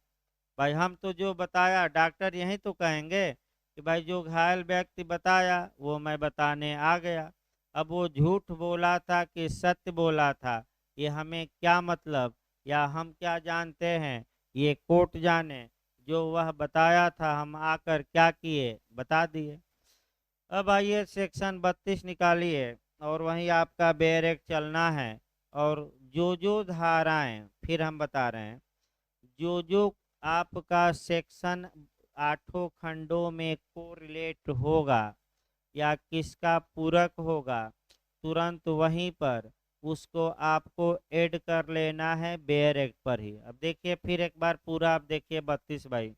भाई, हम तो जो बताया डॉक्टर यही तो कहेंगे कि भाई जो घायल व्यक्ति बताया वो मैं बताने आ गया। अब वो झूठ बोला था कि सत्य बोला था ये हमें क्या मतलब, या हम क्या जानते हैं, ये कोर्ट जाने। जो वह बताया था हम आकर क्या किए, बता दिए। अब आइए सेक्शन 32 निकालिए और वहीं आपका बेरेक चलना है। और जो धाराएं फिर हम बता रहे हैं, जो आपका सेक्शन आठों खंडों में कोरिलेट होगा या किसका पूरक होगा, तुरंत वहीं पर उसको आपको ऐड कर लेना है बेयर एक्ट पर ही। अब देखिए फिर एक बार पूरा आप देखिए 32 बाई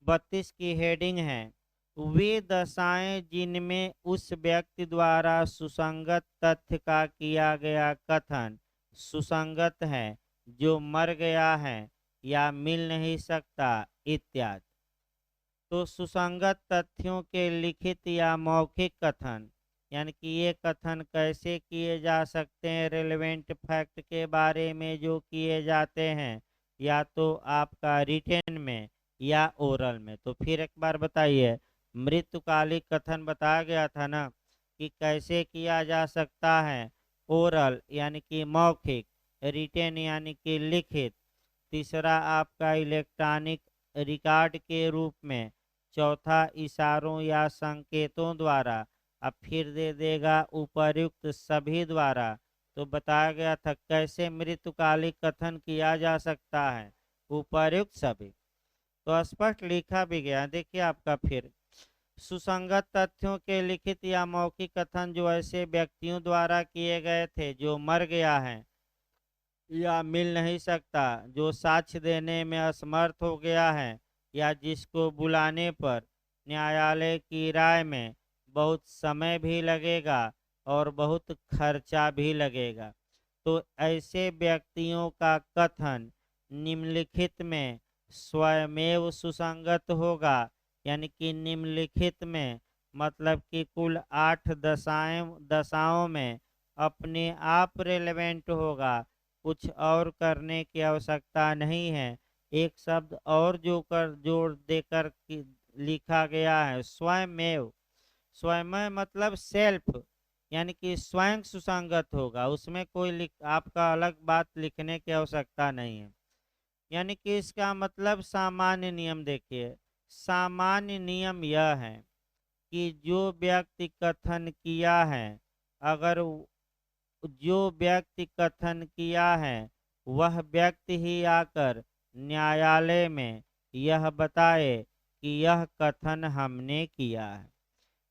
32 की हेडिंग है, वे दशाएं जिनमें उस व्यक्ति द्वारा सुसंगत तथ्य का किया गया कथन सुसंगत है जो मर गया है या मिल नहीं सकता इत्यादि। तो सुसंगत तथ्यों के लिखित या मौखिक कथन, यानी कि ये कथन कैसे किए जा सकते हैं, रेलेवेंट फैक्ट के बारे में जो किए जाते हैं या तो आपका रिटेन में या ओरल में। तो फिर एक बार बताइए, मृत्युकालिक कथन बताया गया था ना कि कैसे किया जा सकता है, ओरल यानी कि मौखिक, रिटेन यानी कि लिखित, तीसरा आपका इलेक्ट्रॉनिक रिकॉर्ड के रूप में, चौथा इशारों या संकेतों द्वारा, अब फिर दे देगा उपर्युक्त सभी द्वारा, तो बताया गया था कैसे मृतकालिक कथन किया जा सकता है, उपर्युक्त सभी। तो स्पष्ट लिखा भी गया, देखिए आपका फिर सुसंगत तथ्यों के लिखित या मौखिक कथन जो ऐसे व्यक्तियों द्वारा किए गए थे जो मर गया है या मिल नहीं सकता, जो साक्ष्य देने में असमर्थ हो गया है, या जिसको बुलाने पर न्यायालय की राय में बहुत समय भी लगेगा और बहुत खर्चा भी लगेगा। तो ऐसे व्यक्तियों का कथन निम्नलिखित में स्वयमेव सुसंगत होगा, यानी कि निम्नलिखित में मतलब कि कुल 8 दशाओं में अपने आप रिलेवेंट होगा, कुछ और करने की आवश्यकता नहीं है। एक शब्द और जोड़ देकर लिखा गया है स्वयमेव। स्वयं मतलब सेल्फ, यानी कि स्वयं सुसंगत होगा, उसमें कोई आपका अलग बात लिखने की आवश्यकता नहीं है। यानी कि इसका मतलब सामान्य नियम देखिए, सामान्य नियम यह है कि जो व्यक्ति कथन किया है, अगर जो व्यक्ति कथन किया है वह व्यक्ति ही आकर न्यायालय में यह बताए कि यह कथन हमने किया है।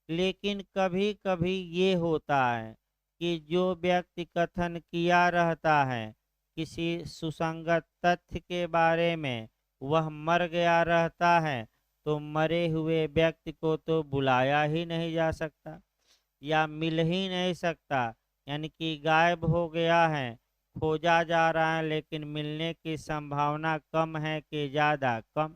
लेकिन कभी कभी ये होता है कि जो व्यक्ति कथन किया रहता है किसी सुसंगत तथ्य के बारे में, वह मर गया रहता है, तो मरे हुए व्यक्ति को तो बुलाया ही नहीं जा सकता या मिल ही नहीं सकता, यानी कि गायब हो गया है, खोजा जा रहा है, लेकिन मिलने की संभावना कम है कि ज़्यादा कम,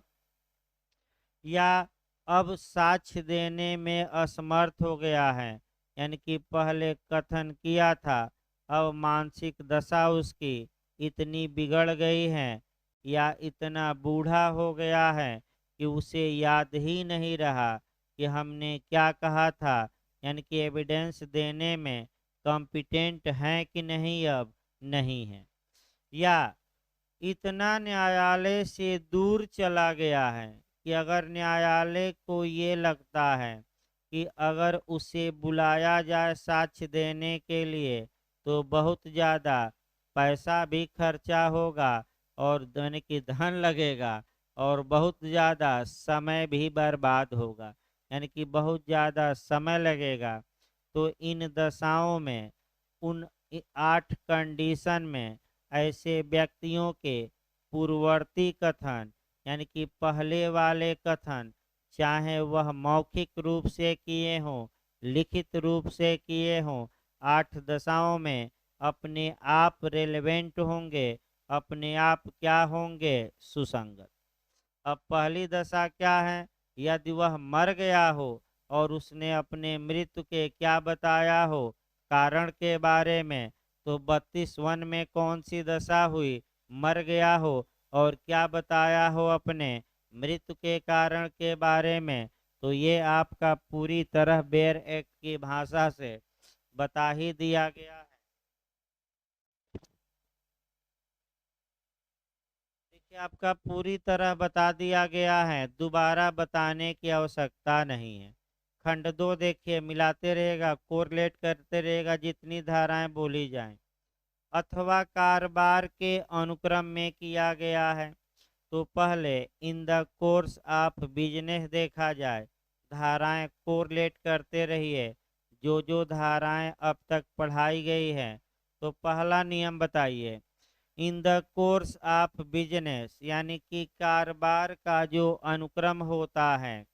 या अब साक्ष्य देने में असमर्थ हो गया है, यानी कि पहले कथन किया था, अब मानसिक दशा उसकी इतनी बिगड़ गई है या इतना बूढ़ा हो गया है कि उसे याद ही नहीं रहा कि हमने क्या कहा था, यानी कि एविडेंस देने में कॉम्पिटेंट हैं कि नहीं, अब नहीं है, या इतना न्यायालय से दूर चला गया है कि अगर न्यायालय को ये लगता है कि अगर उसे बुलाया जाए साक्ष्य देने के लिए तो बहुत ज़्यादा पैसा भी खर्चा होगा और यानी कि धन लगेगा और बहुत ज़्यादा समय भी बर्बाद होगा, यानी कि बहुत ज़्यादा समय लगेगा, तो इन दशाओं में उन 8 कंडीशन में ऐसे व्यक्तियों के पूर्ववर्ती कथन, यानी कि पहले वाले कथन, चाहे वह मौखिक रूप से किए हों, लिखित रूप से किए हों, 8 दशाओं में अपने आप रेलेवेंट होंगे, अपने आप क्या होंगे, सुसंगत। अब पहली दशा क्या है, यदि वह मर गया हो और उसने अपने मृत्यु के क्या बताया हो कारण के बारे में, तो 32 में कौन सी दशा हुई, मर गया हो और क्या बताया हो अपने मृत्यु के कारण के बारे में, तो ये आपका पूरी तरह बेयर एक्ट की भाषा से बता ही दिया गया है। देखिए आपका पूरी तरह बता दिया गया है, दोबारा बताने की आवश्यकता नहीं है। खंड 2 देखिए, मिलाते रहेगा, कोरिलेट करते रहेगा जितनी धाराएं बोली जाएं, अथवा कारोबार के अनुक्रम में किया गया है, तो पहले in the course of business देखा जाए, धाराएं कोरिलेट करते रहिए, जो धाराएं अब तक पढ़ाई गई है। तो पहला नियम बताइए, in the course of business, यानी कि कारोबार का जो अनुक्रम होता है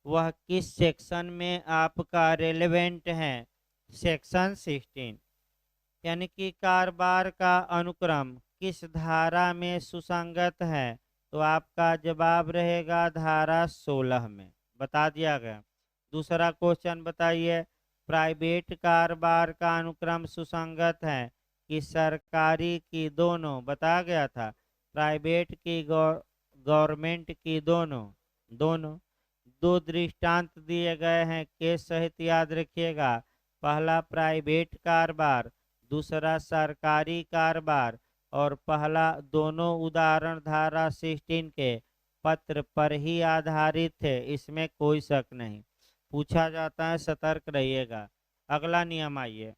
वह किस सेक्शन में आपका रेलेवेंट है, सेक्शन 16, यानी कि कारोबार का अनुक्रम किस धारा में सुसंगत है, तो आपका जवाब रहेगा धारा 16 में, बता दिया गया। दूसरा क्वेश्चन बताइए, प्राइवेट कारोबार का अनुक्रम सुसंगत है कि सरकारी की, दोनों बताया गया था, प्राइवेट की गवर्नमेंट की, दोनों दोनों। दो दृष्टांत दिए गए हैं, केस सहित याद रखिएगा, पहला प्राइवेट कारोबार, दूसरा सरकारी कारोबार, और पहला दोनों उदाहरण धारा 16 के पत्र पर ही आधारित थे, इसमें कोई शक नहीं, पूछा जाता है, सतर्क रहिएगा। अगला नियम आइए,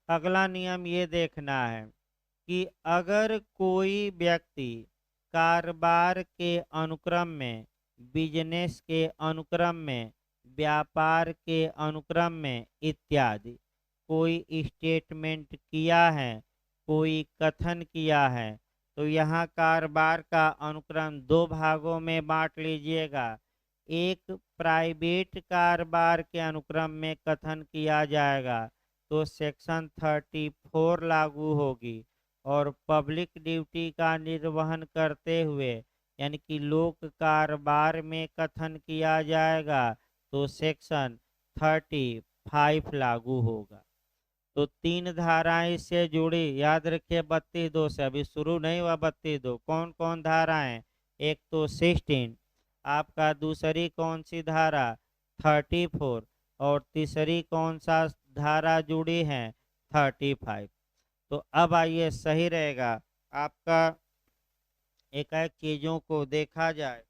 अगला नियम ये देखना है कि अगर कोई व्यक्ति कारोबार के अनुक्रम में, बिजनेस के अनुक्रम में, व्यापार के अनुक्रम में इत्यादि कोई स्टेटमेंट किया है, कोई कथन किया है, तो यहाँ कारोबार का अनुक्रम दो भागों में बांट लीजिएगा। एक प्राइवेट कारोबार के अनुक्रम में कथन किया जाएगा तो सेक्शन 34 लागू होगी, और पब्लिक ड्यूटी का निर्वहन करते हुए यानी कि लोक कारोबार में कथन किया जाएगा तो सेक्शन 35 लागू होगा। तो तीन धाराएं इससे जुड़ी, याद रखिए 32 से, अभी शुरू नहीं हुआ 32। कौन कौन धाराएं? एक तो 16 आपका, दूसरी कौन सी धारा 34, और तीसरी कौन सा धारा जुड़ी है 35। तो अब आइए सही रहेगा आपका एक एक चीजों को देखा जाए।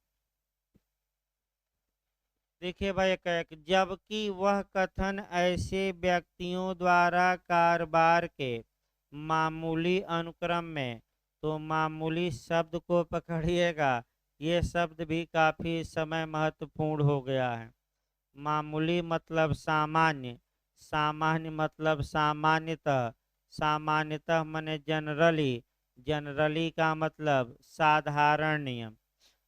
देखिए भाई, एक जबकि वह कथन ऐसे व्यक्तियों द्वारा कारोबार के मामूली अनुक्रम में, तो मामूली शब्द को पकड़िएगा, ये शब्द भी काफी समय महत्वपूर्ण हो गया है। मामूली मतलब सामान्य, सामान्य मतलब सामान्यतः, सामान्यतः माने जनरली, जनरली का मतलब साधारण नियम।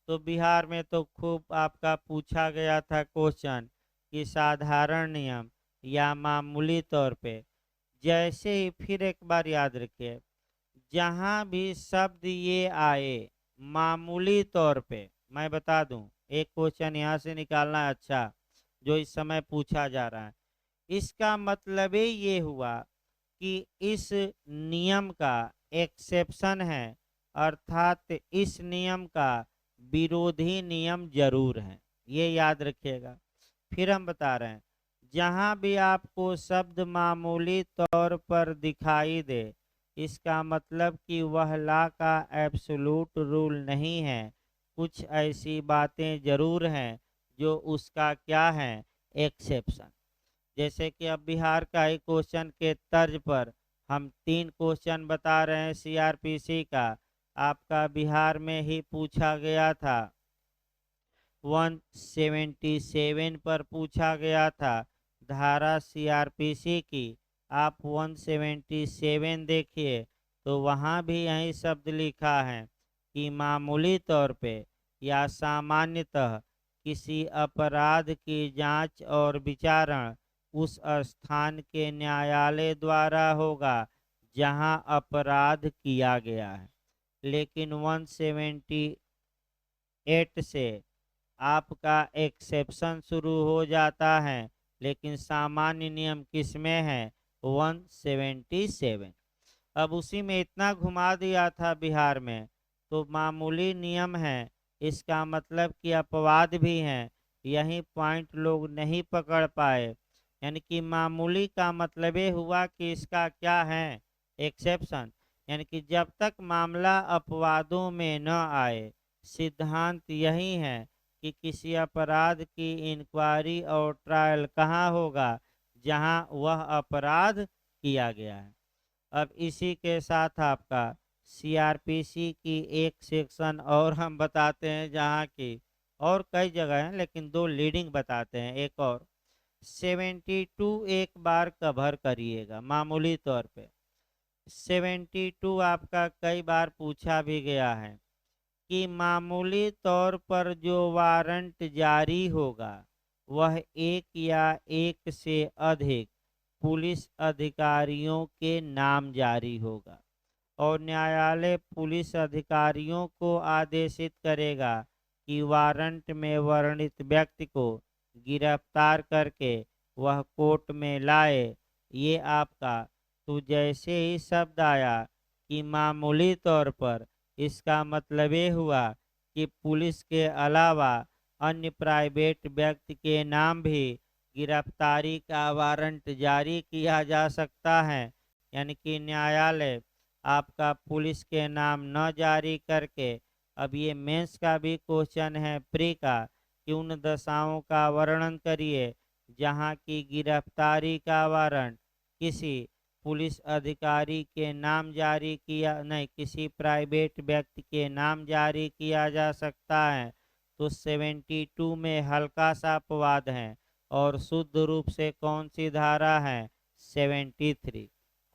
तो बिहार में तो खूब आपका पूछा गया था क्वेश्चन कि साधारण नियम या मामूली तौर पे। जैसे ही, फिर एक बार याद रखिए, जहाँ भी शब्द ये आए मामूली तौर पे, मैं बता दूं एक क्वेश्चन यहाँ से निकालना है अच्छा, जो इस समय पूछा जा रहा है। इसका मतलब ये हुआ कि इस नियम का एक्सेप्शन है, अर्थात इस नियम का विरोधी नियम जरूर है, ये याद रखिएगा। फिर हम बता रहे हैं, जहां भी आपको शब्द मामूली तौर पर दिखाई दे, इसका मतलब कि वह लॉ का एब्सोल्यूट रूल नहीं है, कुछ ऐसी बातें जरूर हैं जो उसका क्या है, एक्सेप्शन। जैसे कि अब बिहार का ही क्वेश्चन के तर्ज पर हम 3 क्वेश्चन बता रहे हैं सीआरपीसी का, आपका बिहार में ही पूछा गया था। 177 पर पूछा गया था धारा सीआरपीसी की, आप 177 देखिए, तो वहाँ भी यही शब्द लिखा है कि मामूली तौर पे या सामान्यतः किसी अपराध की जांच और विचारण उस स्थान के न्यायालय द्वारा होगा जहां अपराध किया गया है। लेकिन 178 से आपका एक्सेप्शन शुरू हो जाता है, लेकिन सामान्य नियम किस में है, 177। अब उसी में इतना घुमा दिया था बिहार में, तो मामूली नियम है, इसका मतलब कि अपवाद भी हैं, यही पॉइंट लोग नहीं पकड़ पाए। यानी कि मामूली का मतलब ये हुआ कि इसका क्या है, एक्सेप्शन। यानी कि जब तक मामला अपवादों में न आए, सिद्धांत यही है कि किसी अपराध की इंक्वायरी और ट्रायल कहाँ होगा, जहां वह अपराध किया गया है। अब इसी के साथ आपका सीआरपीसी की एक सेक्शन और हम बताते हैं, जहाँ की और कई जगह हैं लेकिन 2 लीडिंग बताते हैं। एक और 72 एक बार कवर करिएगा मामूली तौर पे। 72 आपका कई बार पूछा भी गया है कि मामूली तौर पर जो वारंट जारी होगा वह एक या एक से अधिक पुलिस अधिकारियों के नाम जारी होगा, और न्यायालय पुलिस अधिकारियों को आदेशित करेगा कि वारंट में वर्णित व्यक्ति को गिरफ्तार करके वह कोर्ट में लाए। ये आपका, तो जैसे ही शब्द आया कि मामूली तौर पर, इसका मतलब ये हुआ कि पुलिस के अलावा अन्य प्राइवेट व्यक्ति के नाम भी गिरफ्तारी का वारंट जारी किया जा सकता है। यानी कि न्यायालय आपका पुलिस के नाम न जारी करके, अब ये मेंस का भी क्वेश्चन है प्री का, कि उन दशाओं का वर्णन करिए जहाँ की गिरफ्तारी का वारंट किसी पुलिस अधिकारी के नाम जारी किया नहीं, किसी प्राइवेट व्यक्ति के नाम जारी किया जा सकता है, तो 72 में हल्का सा अपवाद है। और शुद्ध रूप से कौन सी धारा है? 73।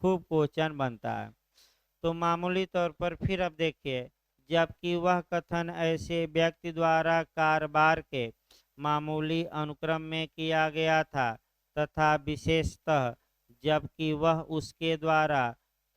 खूब क्वेश्चन बनता है। तो मामूली तौर पर फिर अब देखिए, जबकि वह कथन ऐसे व्यक्ति द्वारा कारोबार के मामूली अनुक्रम में किया गया था तथा विशेषतः जबकि वह उसके द्वारा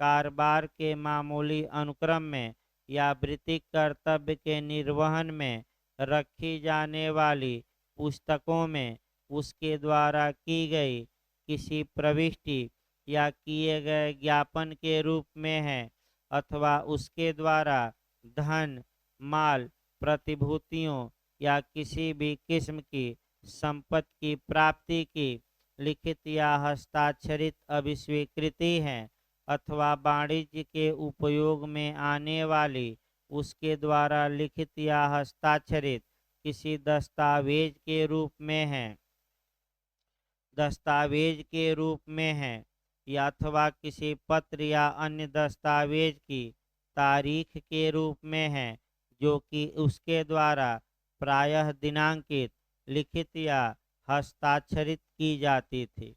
कारोबार के मामूली अनुक्रम में या वृत्तिक कर्तव्य के निर्वहन में रखी जाने वाली पुस्तकों में उसके द्वारा की गई किसी प्रविष्टि या किए गए ज्ञापन के रूप में है, अथवा उसके द्वारा धन, माल, प्रतिभूतियों या किसी भी किस्म की संपत्ति की प्राप्ति की लिखित या हस्ताक्षरित अभिस्वीकृति है, अथवा वाणिज्य के उपयोग में आने वाली उसके द्वारा लिखित या हस्ताक्षरित किसी दस्तावेज के रूप में है, या अथवा किसी पत्र या अन्य दस्तावेज की तारीख के रूप में है, जो कि उसके द्वारा प्रायः दिनांकित, लिखित या हस्ताक्षरित की जाती थी।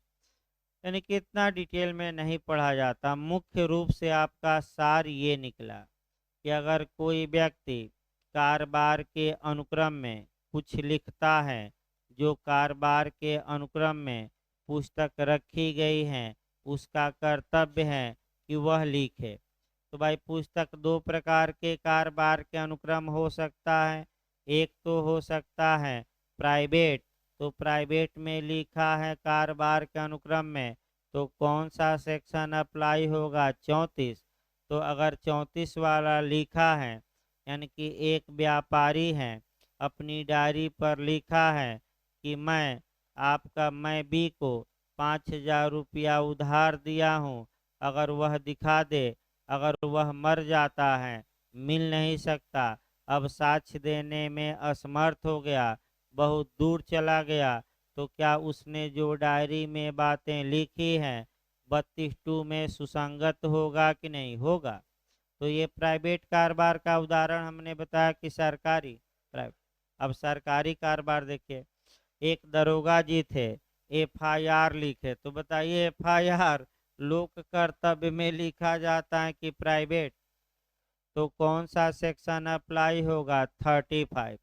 यानी कि इतना डिटेल में नहीं पढ़ा जाता। मुख्य रूप से आपका सार ये निकला कि अगर कोई व्यक्ति कारोबार के अनुक्रम में कुछ लिखता है, जो कारोबार के अनुक्रम में पुस्तक रखी गई है, उसका कर्तव्य है कि वह लिखे। तो भाई पुस्तक दो प्रकार के कारोबार के अनुक्रम हो सकता है। एक तो हो सकता है प्राइवेट, तो प्राइवेट में लिखा है कारोबार के अनुक्रम में, तो कौन सा सेक्शन अप्लाई होगा? 34। तो अगर 34 वाला लिखा है, यानी कि एक व्यापारी है, अपनी डायरी पर लिखा है कि मैं बी को 5,000 रुपया उधार दिया हूँ, अगर वह दिखा दे, अगर वह मर जाता है, मिल नहीं सकता, अब साक्ष्य देने में असमर्थ हो गया, बहुत दूर चला गया, तो क्या उसने जो डायरी में बातें लिखी हैं 32 में सुसंगत होगा कि नहीं होगा? तो ये प्राइवेट कारोबार का उदाहरण हमने बताया कि सरकारी प्राइवेट। अब सरकारी कारोबार देखिए, एक दरोगा जी थे, एफआईआर लिखे, तो बताइए एफआईआर लोक कर्तव्य में लिखा जाता है कि प्राइवेट? तो कौन सा सेक्शन अप्लाई होगा? 35।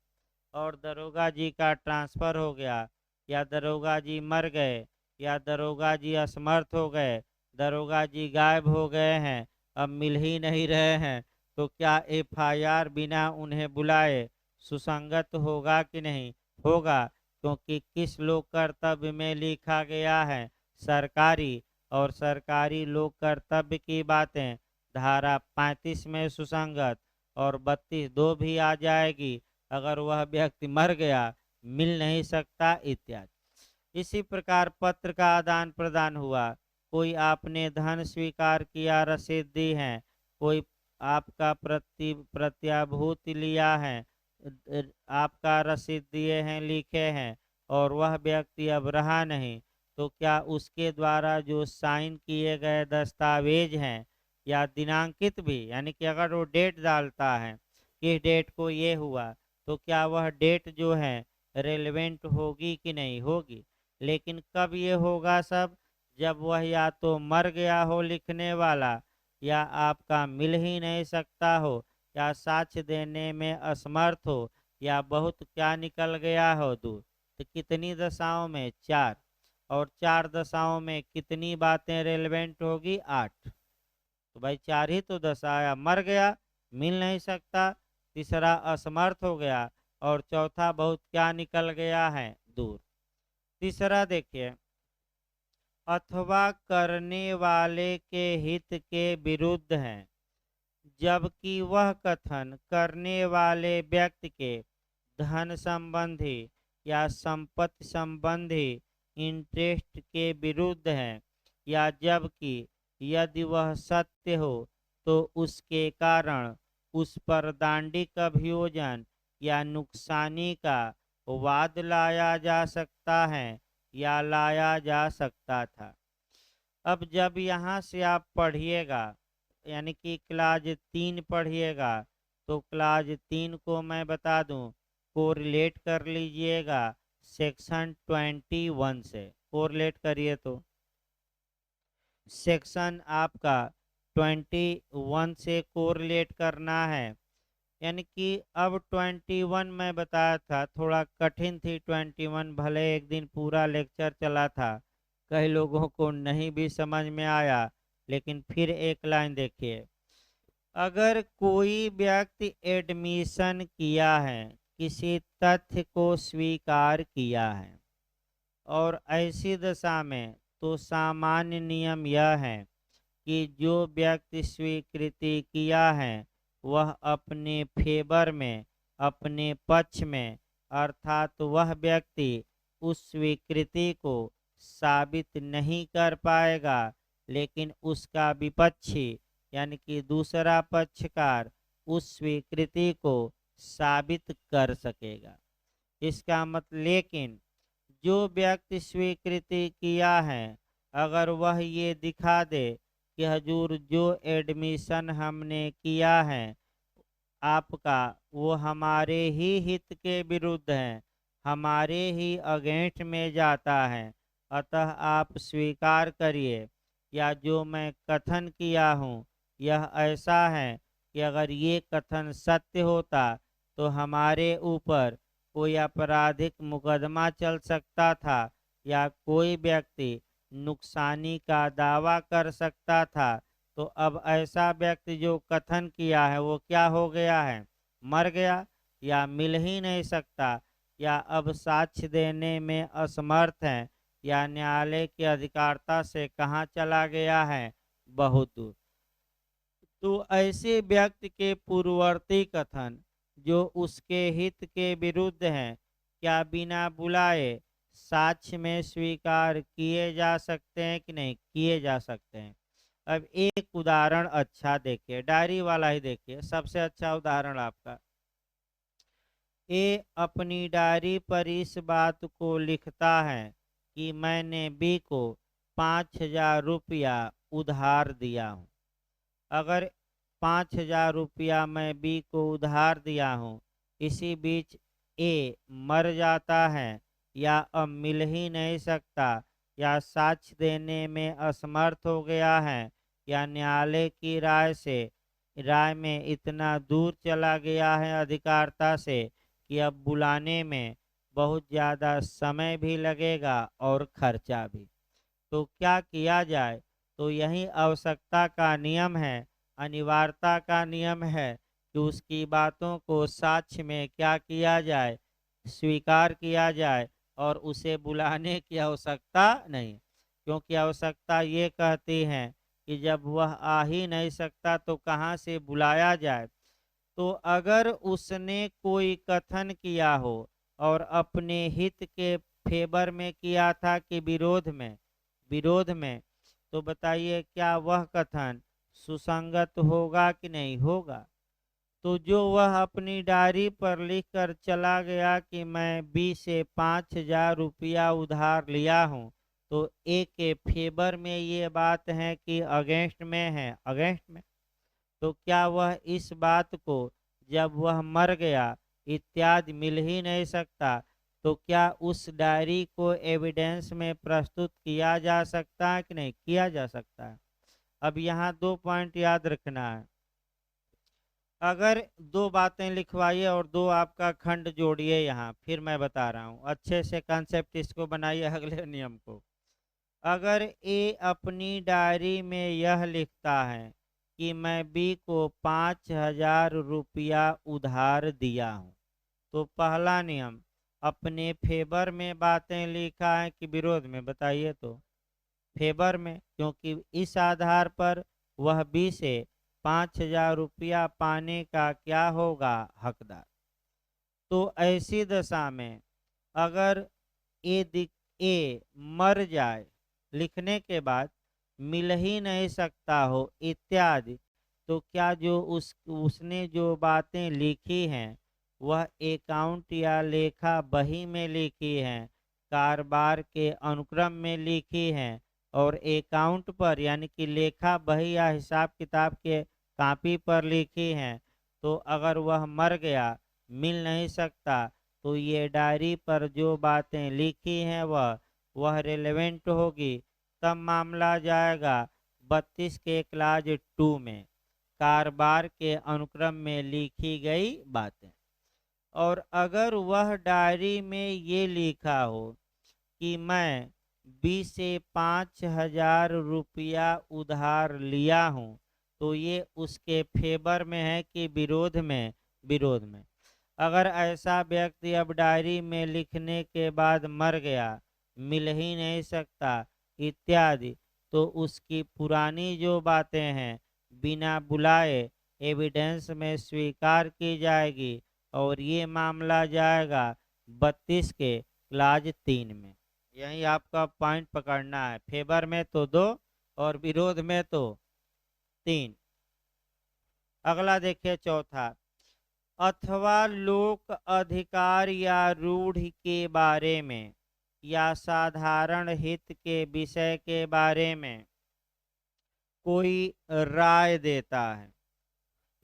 और दरोगा जी का ट्रांसफर हो गया, या दरोगा जी मर गए, या दरोगा जी असमर्थ हो गए, दरोगा जी गायब हो गए हैं, अब मिल ही नहीं रहे हैं, तो क्या एफआईआर बिना उन्हें बुलाए सुसंगत होगा कि नहीं होगा? क्योंकि किस लोक कर्तव्य में लिखा गया है? सरकारी। और सरकारी लोक कर्तव्य की बातें धारा 35 में सुसंगत, और 32(2) भी आ जाएगी अगर वह व्यक्ति मर गया, मिल नहीं सकता इत्यादि। इसी प्रकार पत्र का आदान प्रदान हुआ, कोई आपने धन स्वीकार किया, रसीद दी है, कोई आपका प्रत्याभूति लिया है, आपका रसीद दिए हैं, लिखे हैं, और वह व्यक्ति अब रहा नहीं, तो क्या उसके द्वारा जो साइन किए गए दस्तावेज हैं या दिनांकित भी, यानी कि अगर वो डेट डालता है किस डेट को ये हुआ, तो क्या वह डेट जो है रेलेवेंट होगी कि नहीं होगी? लेकिन कब ये होगा सब? जब वह या तो मर गया हो लिखने वाला, या आपका मिल ही नहीं सकता हो, या साक्ष्य देने में असमर्थ हो, या बहुत क्या निकल गया हो दूर। तो कितनी दशाओं में? 4। और 4 दशाओं में कितनी बातें रेलेवेंट होगी? 8। तो भाई 4 ही तो दशा आया, मर गया, मिल नहीं सकता, तीसरा असमर्थ हो गया, और चौथा बहुत क्या निकल गया है? दूर। तीसरा देखिए, अथवा करने वाले के हित के विरुद्ध है, जबकि वह कथन करने वाले व्यक्ति के धन संबंधी या संपत्ति संबंधी इंटरेस्ट के विरुद्ध है, या जबकि यदि वह सत्य हो तो उसके कारण उस पर दांडिक अभियोजन या नुकसानी का वाद लाया जा सकता है या लाया जा सकता था। अब जब यहाँ से आप पढ़िएगा, यानी कि क्लास 3 पढ़िएगा, तो क्लास 3 को मैं बता दूं, कोरिलेट कर लीजिएगा सेक्शन 21 से। कोरिलेट करिए तो सेक्शन आपका 21 से कोरिलेट करना है। यानी कि अब 21 मैं बताया था, थोड़ा कठिन थी 21, भले एक दिन पूरा लेक्चर चला था, कई लोगों को नहीं भी समझ में आया, लेकिन फिर एक लाइन देखिए। अगर कोई व्यक्ति एडमिशन किया है, किसी तथ्य को स्वीकार किया है, और ऐसी दशा में तो सामान्य नियम यह है कि जो व्यक्ति स्वीकृति किया है वह अपने फेवर में, अपने पक्ष में, अर्थात वह व्यक्ति उस स्वीकृति को साबित नहीं कर पाएगा, लेकिन उसका विपक्षी यानी कि दूसरा पक्षकार उस स्वीकृति को साबित कर सकेगा। इसका मतलब, लेकिन जो व्यक्ति स्वीकृति किया है, अगर वह ये दिखा दे कि हजूर जो एडमिशन हमने किया है आपका, वो हमारे ही हित के विरुद्ध है, हमारे ही अगेंस्ट में जाता है, अतः आप स्वीकार करिए, या जो मैं कथन किया हूँ यह ऐसा है कि अगर ये कथन सत्य होता तो हमारे ऊपर कोई आपराधिक मुकदमा चल सकता था, या कोई व्यक्ति नुकसानी का दावा कर सकता था। तो अब ऐसा व्यक्ति जो कथन किया है वो क्या हो गया है, मर गया, या मिल ही नहीं सकता, या अब साक्ष्य देने में असमर्थ है, या न्यायालय की अधिकारिता से कहाँ चला गया है, बहुत दूर। तो ऐसे व्यक्ति के पूर्ववर्ती कथन जो उसके हित के विरुद्ध हैं, क्या बिना बुलाए साक्ष्य में स्वीकार किए जा सकते हैं कि नहीं किए जा सकते हैं। अब एक उदाहरण अच्छा देखिए, डायरी वाला ही देखिए, सबसे अच्छा उदाहरण आपका। ए अपनी डायरी पर इस बात को लिखता है कि मैंने बी को 5,000 रुपया उधार दिया हूँ। अगर 5,000 रुपया मैं बी को उधार दिया हूँ, इसी बीच ए मर जाता है, या अब मिल ही नहीं सकता, या साक्ष्य देने में असमर्थ हो गया है, या न्यायालय की राय में इतना दूर चला गया है अधिकारिता से कि अब बुलाने में बहुत ज़्यादा समय भी लगेगा और खर्चा भी। तो क्या किया जाए, तो यही आवश्यकता का नियम है, अनिवार्यता का नियम है कि उसकी बातों को साक्ष्य में क्या किया जाए, स्वीकार किया जाए, और उसे बुलाने की आवश्यकता नहीं, क्योंकि आवश्यकता ये कहती है कि जब वह आ ही नहीं सकता तो कहाँ से बुलाया जाए। तो अगर उसने कोई कथन किया हो और अपने हित के फेवर में किया था कि विरोध में, तो बताइए क्या वह कथन सुसंगत होगा कि नहीं होगा। तो जो वह अपनी डायरी पर लिख कर चला गया कि मैं बी से 5,000 रुपया उधार लिया हूँ, तो ए के फेवर में ये बात है कि अगेंस्ट में है, अगेंस्ट में, तो क्या वह इस बात को जब वह मर गया इत्यादि मिल ही नहीं सकता, तो क्या उस डायरी को एविडेंस में प्रस्तुत किया जा सकता है कि नहीं किया जा सकता है। अब यहाँ 2 पॉइंट याद रखना है। अगर 2 बातें लिखवाइए और 2 आपका खंड जोड़िए, यहाँ फिर मैं बता रहा हूँ, अच्छे से कंसेप्ट इसको बनाइए अगले नियम को। अगर ए अपनी डायरी में यह लिखता है कि मैं बी को 5,000 रुपया उधार दिया हूँ, तो पहला नियम, अपने फेवर में बातें लिखा है कि विरोध में, बताइए तो फेवर में, क्योंकि इस आधार पर वह बी से 5,000 रुपया पाने का क्या होगा, हकदार। तो ऐसी दशा में अगर ए मर जाए, लिखने के बाद मिल ही नहीं सकता हो इत्यादि, तो क्या जो उसने जो बातें लिखी हैं वह अकाउंट या लेखा बही में लिखी हैं, कारोबार के अनुक्रम में लिखी हैं, और अकाउंट पर यानी कि लेखा बही या हिसाब किताब के कॉपी पर लिखी हैं, तो अगर वह मर गया, मिल नहीं सकता, तो ये डायरी पर जो बातें लिखी हैं वह रिलेवेंट होगी। तब मामला जाएगा 32 के क्लाज 2 में, कारोबार के अनुक्रम में लिखी गई बातें। और अगर वह डायरी में ये लिखा हो कि मैं 20 से 5,000 रुपया उधार लिया हूँ, तो ये उसके फेवर में है कि विरोध में? विरोध में। अगर ऐसा व्यक्ति अब डायरी में लिखने के बाद मर गया, मिल ही नहीं सकता इत्यादि, तो उसकी पुरानी जो बातें हैं बिना बुलाए एविडेंस में स्वीकार की जाएगी और ये मामला जाएगा 32 के क्लाज 3 में। यही आपका पॉइंट पकड़ना है, फेवर में तो 2 और विरोध में तो 3। अगला देखिए चौथा, अथवा लोक अधिकार या रूढ़ि के बारे में या साधारण हित के विषय के बारे में कोई राय देता है।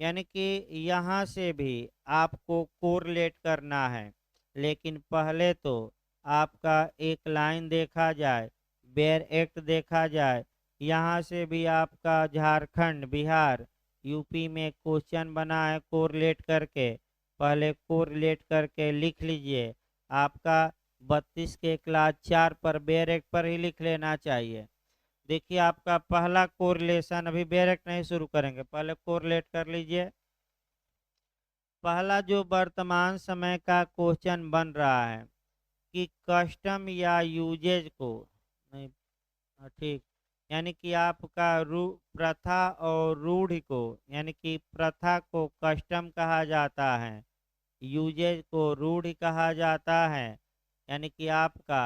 यानी कि यहाँ से भी आपको कोरिलेट करना है, लेकिन पहले तो आपका एक लाइन देखा जाए, बेयर एक्ट देखा जाए। यहाँ से भी आपका झारखंड, बिहार, यूपी में क्वेश्चन बना है कोरिलेट करके, पहले कोरिलेट करके लिख लीजिए। आपका 32 के क्लास 4 पर बेयर एक्ट पर ही लिख लेना चाहिए। देखिए आपका पहला कोरिलेशन, अभी बेयर एक्ट नहीं शुरू करेंगे, पहले कोरिलेट कर लीजिए। पहला जो वर्तमान समय का क्वेश्चन बन रहा है कि कस्टम या यूजेज को नहीं, ठीक, यानी कि आपका प्रथा और रूढ़ि को, यानी कि प्रथा को कस्टम कहा जाता है, यूजेज को रूढ़ि कहा जाता है। यानी कि आपका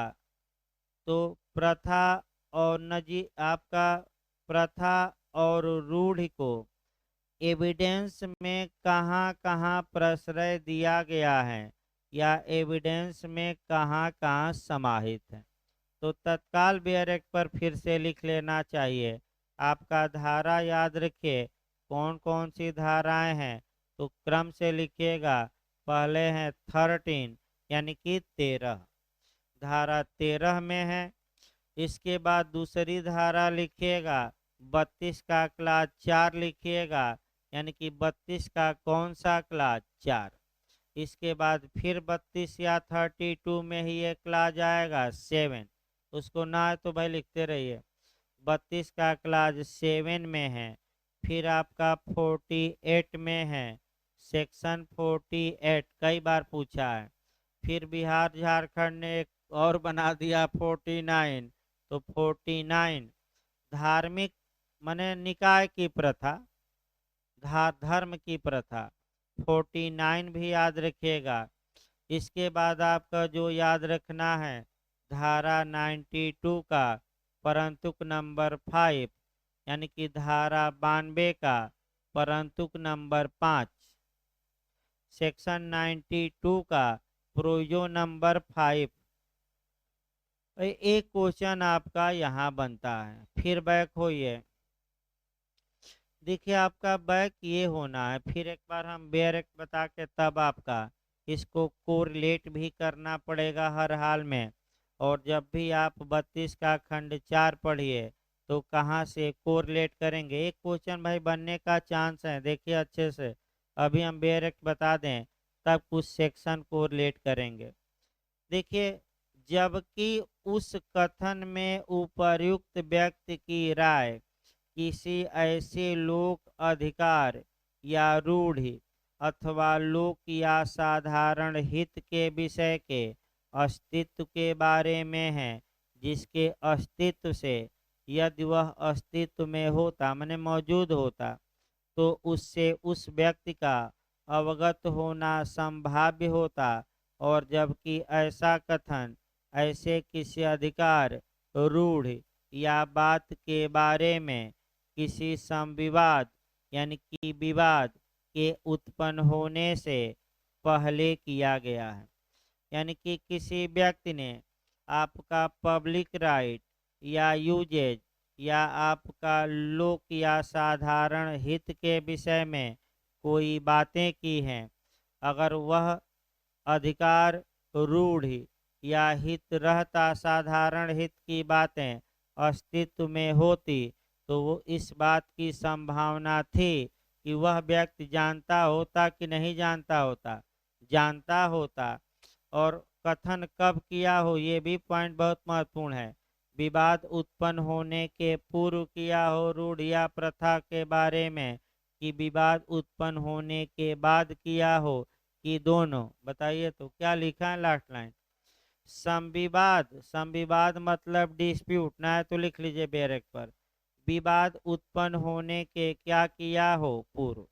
तो प्रथा और नजी आपका प्रथा और रूढ़ि को एविडेंस में कहाँ कहाँ प्रश्रय दिया गया है या एविडेंस में कहाँ कहाँ समाहित है, तो तत्काल बेयर एक्ट पर फिर से लिख लेना चाहिए। आपका धारा याद रखिए, कौन कौन सी धाराएं हैं, तो क्रम से लिखिएगा। पहले है 13 यानी कि 13, धारा 13 में है। इसके बाद दूसरी धारा लिखिएगा 32 का क्लास 4 लिखिएगा, यानी कि 32 का कौन सा क्लास? 4। इसके बाद फिर 32 या 32 में ही एक क्लास आएगा 7, उसको ना है तो भाई लिखते रहिए। 32 का क्लास 7 में है। फिर आपका 48 में है, सेक्शन 48 कई बार पूछा है। फिर बिहार झारखंड ने एक और बना दिया 49, तो 49 धार्मिक माने निकाय की प्रथा, धर्म की प्रथा, 49 भी याद रखिएगा। इसके बाद आपका जो याद रखना है धारा 92 का परंतुक नंबर 5, यानी कि धारा 92 का परंतुक नंबर 5, सेक्शन 92 का प्रोविजो नंबर 5। एक क्वेश्चन आपका यहाँ बनता है। फिर बैक होइए, देखिए आपका बैक ये होना है। फिर एक बार हम बेयर एक्ट बता के तब आपका इसको कोरिलेट भी करना पड़ेगा हर हाल में। और जब भी आप 32 का खंड 4 पढ़िए तो कहाँ से कोरिलेट करेंगे, एक क्वेश्चन भाई बनने का चांस है। देखिए अच्छे से, अभी हम बेयर एक्ट बता दें तब कुछ सेक्शन कोरिलेट करेंगे। देखिए, जबकि उस कथन में उपर्युक्त व्यक्ति की राय किसी ऐसे लोक अधिकार या रूढ़ि अथवा लोक या साधारण हित के विषय के अस्तित्व के बारे में है, जिसके अस्तित्व से यदि वह अस्तित्व में होता माने मौजूद होता, तो उससे उस व्यक्ति का अवगत होना संभाव्य होता। और जबकि ऐसा कथन ऐसे किसी अधिकार, रूढ़ या बात के बारे में किसी संविवाद यानी कि विवाद के उत्पन्न होने से पहले किया गया है। यानी कि किसी व्यक्ति ने आपका पब्लिक राइट या यूजेज या आपका लोक या साधारण हित के विषय में कोई बातें की हैं, अगर वह अधिकार रूढ़ या हित रहता साधारण हित की बातें अस्तित्व में होती, तो वो इस बात की संभावना थी कि वह व्यक्ति जानता होता कि नहीं जानता होता, जानता होता। और कथन कब किया हो, ये भी पॉइंट बहुत महत्वपूर्ण है। विवाद उत्पन्न होने के पूर्व किया हो रूढ़ या प्रथा के बारे में, कि विवाद उत्पन्न होने के बाद किया हो, कि दोनों। बताइए तो क्या लिखा है लास्ट लाइन। संविवाद, संविवाद मतलब डिस्प्यूट, ना है तो लिख लीजिए बैरक पर। विवाद उत्पन्न होने के क्या किया हो, पूर्व।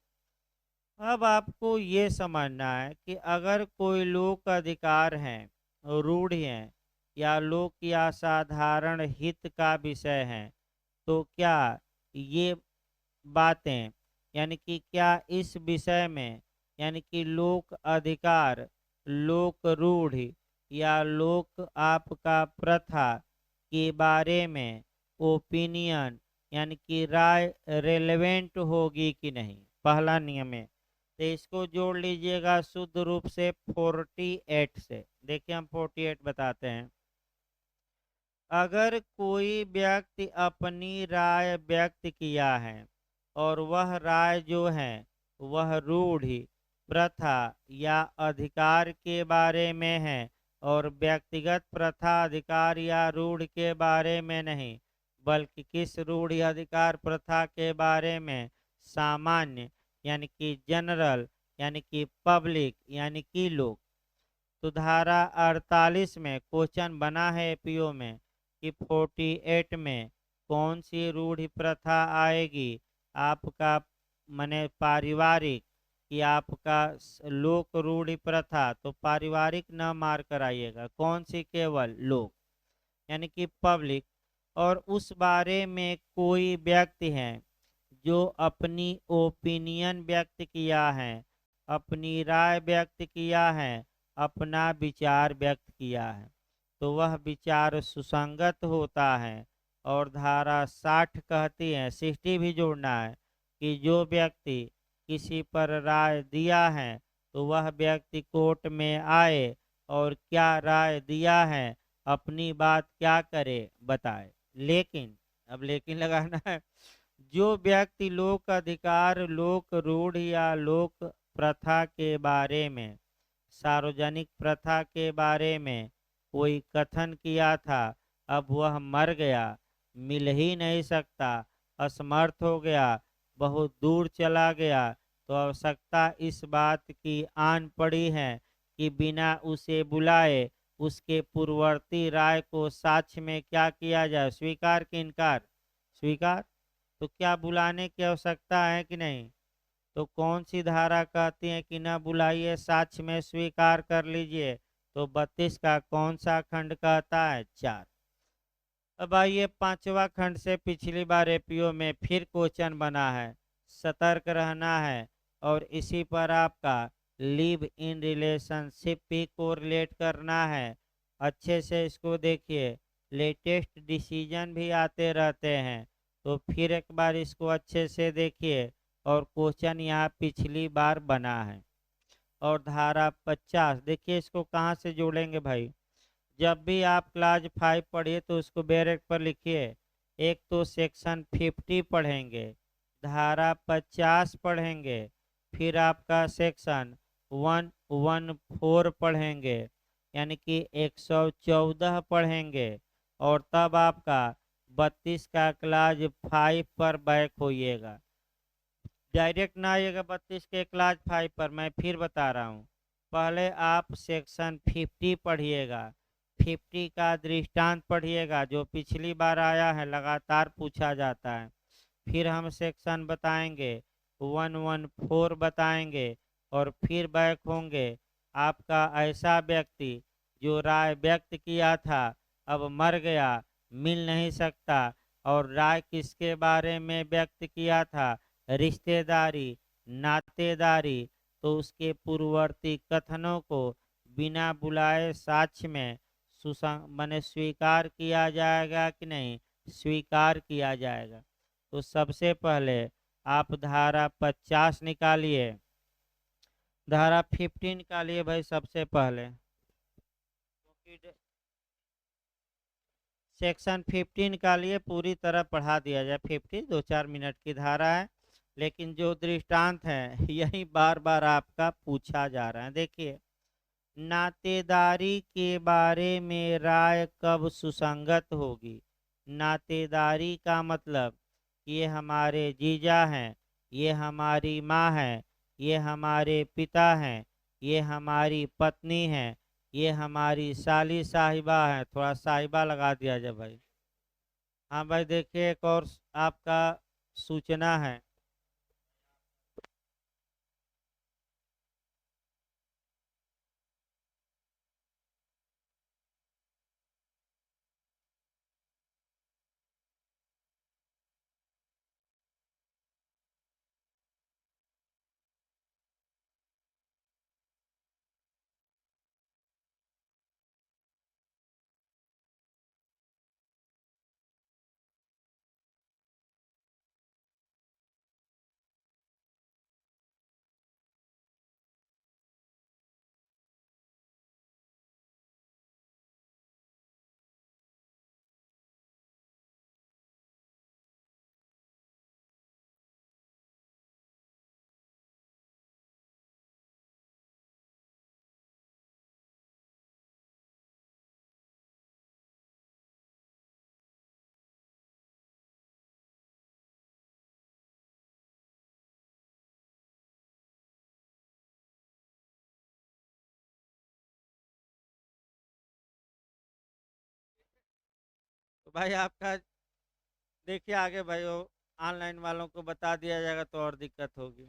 अब आपको ये समझना है कि अगर कोई लोक अधिकार है, रूढ़ है, या लोक या साधारण हित का विषय है, तो क्या ये बातें, यानी कि क्या इस विषय में, यानी कि लोक अधिकार, लोक रूढ़ या लोक आपका प्रथा के बारे में ओपिनियन, यानी कि राय रेलेवेंट होगी कि नहीं, पहला नियम है। तो इसको जोड़ लीजिएगा शुद्ध रूप से 48 से। देखिए हम 48 बताते हैं। अगर कोई व्यक्ति अपनी राय व्यक्त किया है और वह राय जो है वह रूढ़, प्रथा या अधिकार के बारे में है, और व्यक्तिगत प्रथा, अधिकार या रूढ़ के बारे में नहीं, बल्कि किस रूढ़ अधिकार प्रथा के बारे में, सामान्य यानी कि जनरल, यानी कि पब्लिक यानी कि लोग। तो धारा 48 में क्वेश्चन बना है एपीओ में कि 48 में कौन सी रूढ़ प्रथा आएगी, आपका माने पारिवारिक, कि आपका लोक रूढ़ प्रथा। तो पारिवारिक न मार कर आइएगा, कौन सी, केवल लोक यानी कि पब्लिक। और उस बारे में कोई व्यक्ति है जो अपनी ओपिनियन व्यक्त किया है, अपनी राय व्यक्त किया है, अपना विचार व्यक्त किया है, तो वह विचार सुसंगत होता है। और धारा 60 कहती है, 60 भी जोड़ना है, कि जो व्यक्ति किसी पर राय दिया है तो वह व्यक्ति कोर्ट में आए और क्या राय दिया है, अपनी बात क्या करे, बताए। लेकिन, अब लेकिन लगाना है, जो व्यक्ति लोक अधिकार, लोक रूढ़ या लोक प्रथा के बारे में, सार्वजनिक प्रथा के बारे में कोई कथन किया था, अब वह मर गया, मिल ही नहीं सकता, असमर्थ हो गया, बहुत दूर चला गया, तो आवश्यकता इस बात की आन पड़ी है कि बिना उसे बुलाए उसके पूर्ववर्ती राय को साक्ष्य में क्या किया जाए, स्वीकार कि इनकार, स्वीकार। तो क्या बुलाने की आवश्यकता है कि नहीं। तो कौन सी धारा कहती है कि न बुलाइए, साक्ष्य में स्वीकार कर लीजिए। तो 32 का कौन सा खंड कहता है, 4। अब आइए 5वां खंड से। पिछली बार एपीओ में फिर क्वेश्चन बना है, सतर्क रहना है, और इसी पर आपका लिव इन रिलेशनशिप भी कोरिलेट करना है। अच्छे से इसको देखिए, लेटेस्ट डिसीजन भी आते रहते हैं, तो फिर एक बार इसको अच्छे से देखिए। और क्वेश्चन यहाँ पिछली बार बना है। और धारा 50, देखिए इसको कहाँ से जोड़ेंगे भाई। जब भी आप क्लास 5 पढ़िए तो उसको बैरेक पर लिखिए। एक तो सेक्शन 50 पढ़ेंगे, धारा 50 पढ़ेंगे, फिर आपका सेक्शन 114 पढ़ेंगे, यानी कि 114 पढ़ेंगे, और तब आपका 32 का क्लास 5 पर बैक होइएगा। डायरेक्ट ना आइएगा 32 के क्लास 5 पर, मैं फिर बता रहा हूँ। पहले आप सेक्शन 50 पढ़िएगा, 50 का दृष्टांत पढ़िएगा जो पिछली बार आया है, लगातार पूछा जाता है। फिर हम सेक्शन बताएंगे, 114 बताएंगे, और फिर बैक होंगे। आपका ऐसा व्यक्ति जो राय व्यक्त किया था अब मर गया, मिल नहीं सकता, और राय किसके बारे में व्यक्त किया था, रिश्तेदारी, नातेदारी, तो उसके पूर्ववर्ती कथनों को बिना बुलाए साक्ष्य में माने स्वीकार किया जाएगा कि नहीं, स्वीकार किया जाएगा। तो सबसे पहले आप धारा 50 निकालिए, धारा 15 निकालिए भाई सबसे पहले। सेक्शन 15 का लिए पूरी तरह पढ़ा दिया जाए। 50 2-4 मिनट की धारा है, लेकिन जो दृष्टांत है यही बार बार आपका पूछा जा रहा है। देखिए, नातेदारी के बारे में राय कब सुसंगत होगी। नातेदारी का मतलब ये हमारे जीजा हैं, ये हमारी माँ है, ये हमारे पिता हैं, ये हमारी पत्नी है, ये हमारी साली साहिबा है। थोड़ा साहिबा लगा दिया जाए भाई। हाँ भाई, देखिए एक और आपका सूचना है। तो भाई आपका देखिए आगे भाई, वो ऑनलाइन वालों को बता दिया जाएगा तो और दिक्कत होगी।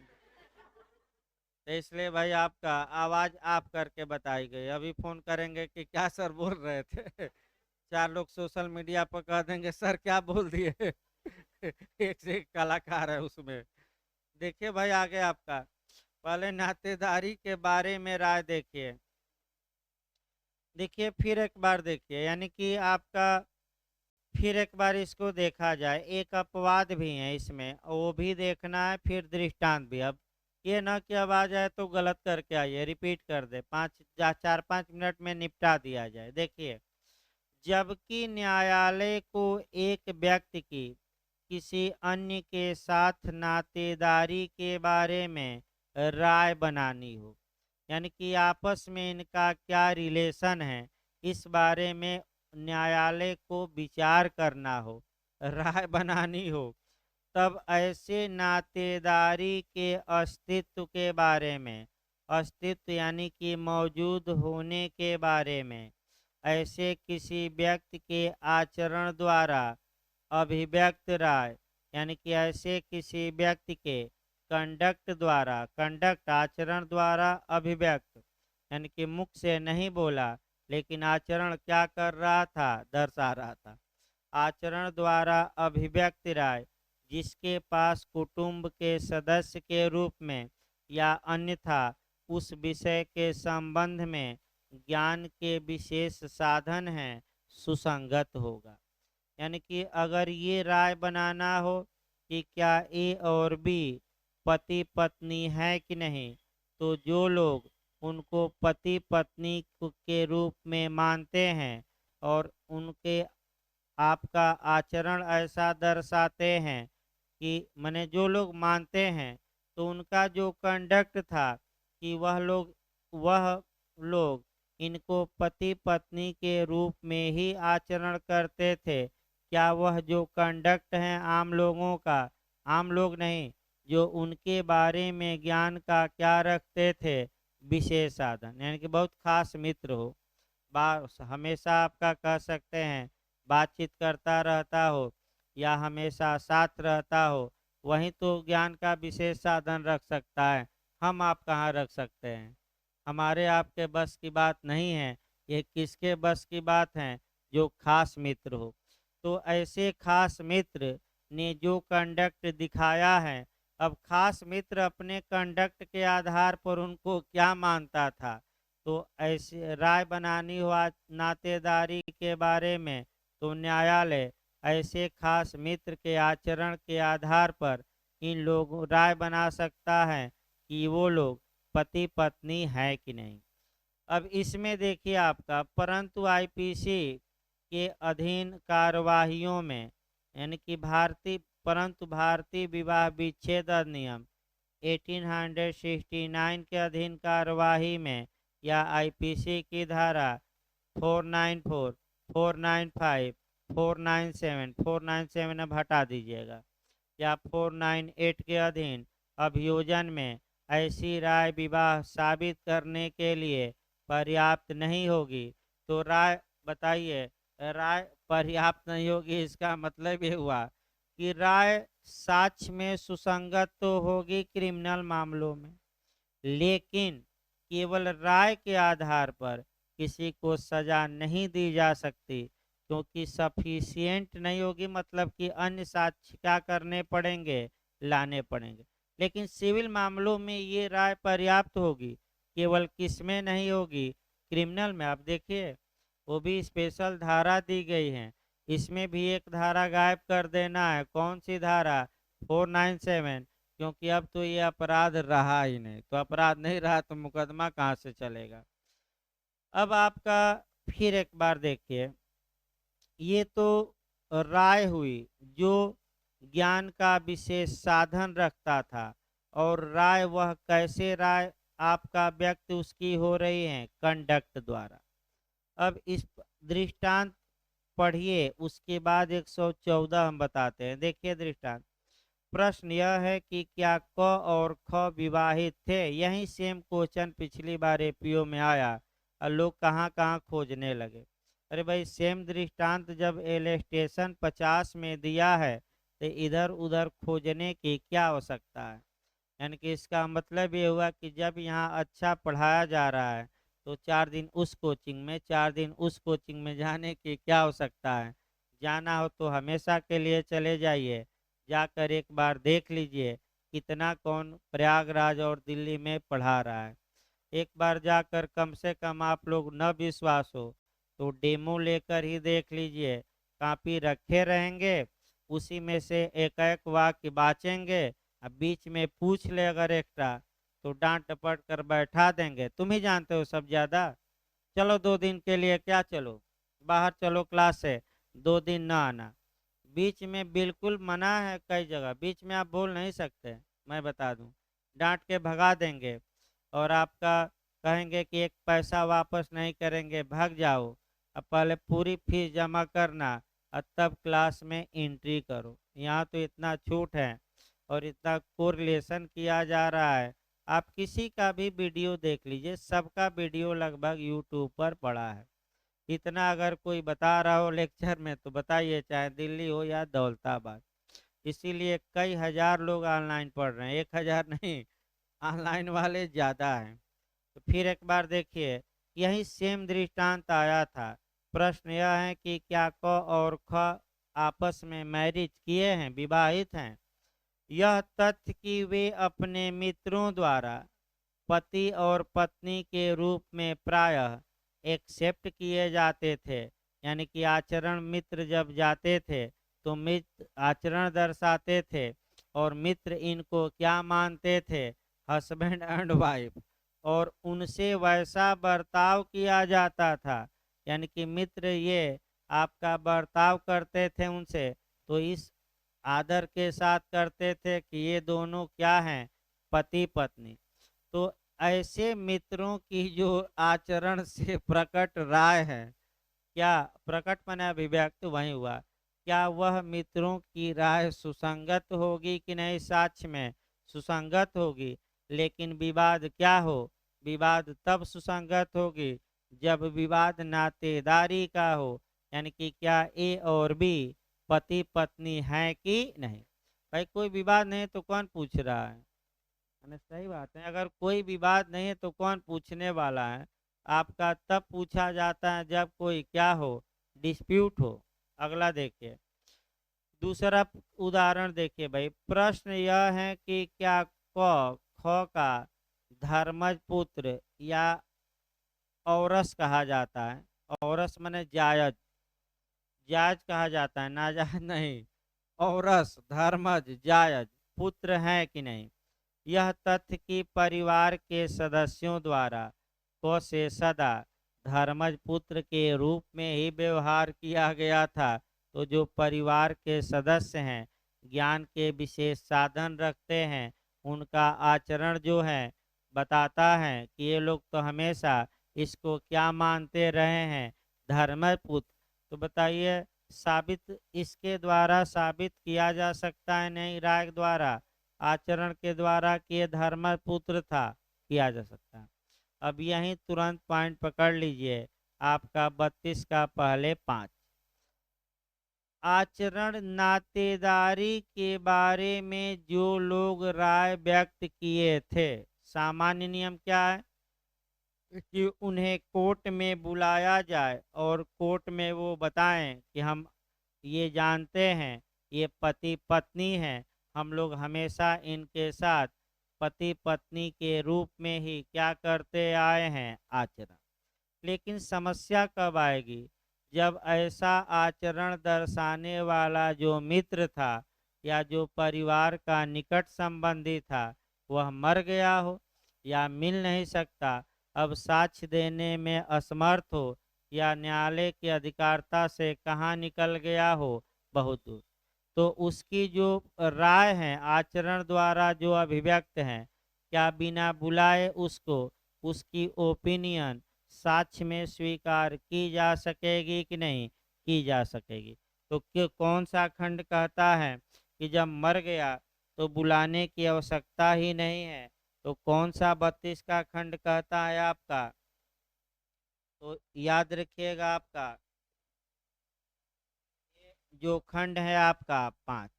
तो इसलिए भाई आपका आवाज़ आप करके बताई गई। अभी फ़ोन करेंगे कि क्या सर बोल रहे थे। चार लोग सोशल मीडिया पर कह देंगे सर क्या बोल दिए। एक से एक कलाकार है उसमें। देखिए भाई आगे आपका, पहले नातेदारी के बारे में राय देखिए। देखिए फिर एक बार देखिए, यानी कि आपका फिर एक बार इसको देखा जाए। एक अपवाद भी है इसमें, वो भी देखना है, फिर दृष्टांत भी। अब ये ना कि अब आ जाए तो गलत करके आइए, रिपीट कर दे, 4-5 मिनट में निपटा दिया जाए। देखिए, जबकि न्यायालय को एक व्यक्ति की किसी अन्य के साथ नातेदारी के बारे में राय बनानी हो, यानी कि आपस में इनका क्या रिलेशन है, इस बारे में न्यायालय को विचार करना हो, राय बनानी हो, तब ऐसे नातेदारी के अस्तित्व के बारे में, अस्तित्व यानी कि मौजूद होने के बारे में, ऐसे किसी व्यक्ति के आचरण द्वारा अभिव्यक्त राय, यानी कि ऐसे किसी व्यक्ति के कंडक्ट द्वारा, कंडक्ट आचरण द्वारा अभिव्यक्त, यानी कि मुख से नहीं बोला लेकिन आचरण क्या कर रहा था, दर्शा रहा था। आचरण द्वारा अभिव्यक्त राय जिसके पास कुटुंब के सदस्य के रूप में या अन्यथा उस विषय के संबंध में ज्ञान के विशेष साधन हैं, सुसंगत होगा। यानी कि अगर ये राय बनाना हो कि क्या ए और बी पति पत्नी है कि नहीं, तो जो लोग उनको पति पत्नी के रूप में मानते हैं और उनके आपका आचरण ऐसा दर्शाते हैं कि माने जो लोग मानते हैं, तो उनका जो कंडक्ट था कि वह लोग इनको पति पत्नी के रूप में ही आचरण करते थे। क्या वह जो कंडक्ट है आम लोगों का, आम लोग नहीं, जो उनके बारे में ज्ञान का क्या रखते थे, विशेष साधन, यानी कि बहुत खास मित्र हो, हमेशा आपका कह सकते हैं बातचीत करता रहता हो या हमेशा साथ रहता हो, वहीं तो ज्ञान का विशेष साधन रख सकता है। हम आप कहाँ रख सकते हैं, हमारे आपके बस की बात नहीं है। ये किसके बस की बात है, जो खास मित्र हो। तो ऐसे खास मित्र ने जो कंडक्ट दिखाया है, अब खास मित्र अपने कंडक्ट के आधार पर उनको क्या मानता था, तो ऐसे राय बनानी हो नातेदारी के बारे में, तो न्यायालय ऐसे खास मित्र के आचरण के आधार पर इन लोगों राय बना सकता है कि वो लोग पति पत्नी है कि नहीं। अब इसमें देखिए आपका, परंतु आईपीसी के अधीन कार्यवाहियों में, यानी कि भारतीय विवाह विच्छेद अधिनियम 1869 के अधीन कार्यवाही में, या आईपीसी की धारा 494, 495, 497, 497 अब हटा दीजिएगा, या 498 के अधीन अभियोजन में ऐसी राय विवाह साबित करने के लिए पर्याप्त नहीं होगी। तो राय बताइए, राय पर्याप्त नहीं होगी, इसका मतलब ये हुआ कि राय साक्ष्य में सुसंगत तो होगी क्रिमिनल मामलों में, लेकिन केवल राय के आधार पर किसी को सजा नहीं दी जा सकती, क्योंकि सफिशिएंट नहीं होगी, मतलब कि अन्य साक्ष्य क्या करने पड़ेंगे, लाने पड़ेंगे। लेकिन सिविल मामलों में ये राय पर्याप्त होगी, केवल किस में नहीं होगी, क्रिमिनल में। आप देखिए, वो भी स्पेशल धारा दी गई है, इसमें भी एक धारा गायब कर देना है। कौन सी धारा? 497, क्योंकि अब तो ये अपराध रहा ही नहीं, तो अपराध नहीं रहा तो मुकदमा कहाँ से चलेगा। अब आपका फिर एक बार देखिए, ये तो राय हुई जो ज्ञान का विशेष साधन रखता था, और राय वह कैसे राय आपका व्यक्त उसकी हो रही है, कंडक्ट द्वारा। अब इस दृष्टांत पढ़िए, उसके बाद 114 हम बताते हैं। देखिए दृष्टांत, प्रश्न यह है कि क्या क और ख विवाहित थे। यही सेम क्वेश्चन पिछली बार एपीओ में आया और लोग कहाँ कहाँ खोजने लगे। अरे भाई, सेम दृष्टांत जब एलेस्टेशन 50 में दिया है तो इधर उधर खोजने की क्या आवश्यकता है। यानी कि इसका मतलब ये हुआ कि जब यहाँ अच्छा पढ़ाया जा रहा है तो 4 दिन उस कोचिंग में, 4 दिन उस कोचिंग में जाने की क्या आवश्यकता है। जाना हो तो हमेशा के लिए चले जाइए, जाकर एक बार देख लीजिए कितना कौन प्रयागराज और दिल्ली में पढ़ा रहा है। एक बार जाकर कम से कम आप लोग न विश्वास हो तो डेमो लेकर ही देख लीजिए, कॉपी रखे रहेंगे, उसी में से एक एक वाक्य बाँचेंगे, अब बीच में पूछ ले अगर एक्स्ट्रा तो डांट टपट कर बैठा देंगे। तुम ही जानते हो सब ज़्यादा। चलो 2 दिन के लिए, क्या चलो बाहर चलो क्लास से, 2 दिन ना आना। बीच में बिल्कुल मना है, कई जगह बीच में आप बोल नहीं सकते, मैं बता दूं, डांट के भगा देंगे और आपका कहेंगे कि एक पैसा वापस नहीं करेंगे, भाग जाओ। अब पहले पूरी फीस जमा करना और तब क्लास में एंट्री करो। यहाँ तो इतना छूट है और इतना कोरिलेशन किया जा रहा है। आप किसी का भी वीडियो देख लीजिए, सबका वीडियो लगभग यूट्यूब पर पड़ा है। इतना अगर कोई बता रहा हो लेक्चर में तो बताइए, चाहे दिल्ली हो या दौलताबाद। इसीलिए कई हजार लोग ऑनलाइन पढ़ रहे हैं, 1,000 नहीं, ऑनलाइन वाले ज़्यादा हैं। तो फिर एक बार देखिए, यही सेम दृष्टांत आया था। प्रश्न यह है कि क्या क और ख आपस में मैरिज किए हैं, विवाहित हैं। यह तथ्य कि वे अपने मित्रों द्वारा पति और पत्नी के रूप में प्रायः एक्सेप्ट किए जाते थे, यानी कि आचरण मित्र जब जाते थे तो मित्र आचरण दर्शाते थे और मित्र इनको क्या मानते थे, हस्बैंड एंड वाइफ, और उनसे वैसा बर्ताव किया जाता था। यानी कि मित्र ये आपका बर्ताव करते थे उनसे, तो इस आदर के साथ करते थे कि ये दोनों क्या हैं, पति पत्नी। तो ऐसे मित्रों की जो आचरण से प्रकट राय है, क्या प्रकट माने अभिव्यक्त वही हुआ, क्या वह मित्रों की राय सुसंगत होगी कि नहीं, साक्ष्य में सुसंगत होगी। लेकिन विवाद क्या हो, विवाद तब सुसंगत होगी जब विवाद नातेदारी का हो, यानी कि क्या ए और बी पति पत्नी है कि नहीं। भाई कोई विवाद नहीं तो कौन पूछ रहा है ना, सही बात है। अगर कोई विवाद नहीं है तो कौन पूछने वाला है। आपका तब पूछा जाता है जब कोई क्या हो, डिस्प्यूट हो। अगला देखिए, दूसरा उदाहरण देखिए भाई, प्रश्न यह है कि क्या क ख का धर्मज पुत्र या औरस कहा जाता है। औरस माने जायज, जायज कहा जाता है, नाजायज नहीं। औरस धर्मज जायज, पुत्र है कि नहीं, यह तथ्य कि परिवार के सदस्यों द्वारा को से सदा धर्मज पुत्र के रूप में ही व्यवहार किया गया था। तो जो परिवार के सदस्य हैं, ज्ञान के विशेष साधन रखते हैं, उनका आचरण जो है बताता है कि ये लोग तो हमेशा इसको क्या मानते रहे हैं, धर्मज पुत्र। तो बताइए, साबित इसके द्वारा साबित किया जा सकता है नहीं, राय के द्वारा, आचरण के द्वारा कि ये धर्मपुत्र था, किया जा सकता है। अब यहीं तुरंत पॉइंट पकड़ लीजिए, आपका 32 का पहले 5। आचरण नातेदारी के बारे में जो लोग राय व्यक्त किए थे, सामान्य नियम क्या है कि उन्हें कोर्ट में बुलाया जाए और कोर्ट में वो बताएं कि हम ये जानते हैं ये पति पत्नी हैं, हम लोग हमेशा इनके साथ पति पत्नी के रूप में ही क्या करते आए हैं, आचरण। लेकिन समस्या कब आएगी, जब ऐसा आचरण दर्शाने वाला जो मित्र था या जो परिवार का निकट संबंधी था वह मर गया हो या मिल नहीं सकता, अब साक्ष्य देने में असमर्थ हो या न्यायालय की अधिकारिता से कहाँ निकल गया हो बहुत दूर, तो उसकी जो राय है आचरण द्वारा जो अभिव्यक्त है, क्या बिना बुलाए उसको उसकी ओपिनियन साक्ष्य में स्वीकार की जा सकेगी कि नहीं की जा सकेगी। तो कौन सा खंड कहता है कि जब मर गया तो बुलाने की आवश्यकता ही नहीं है, तो कौन सा 32 का खंड कहता है आपका, तो याद रखिएगा आपका जो खंड है आपका 5।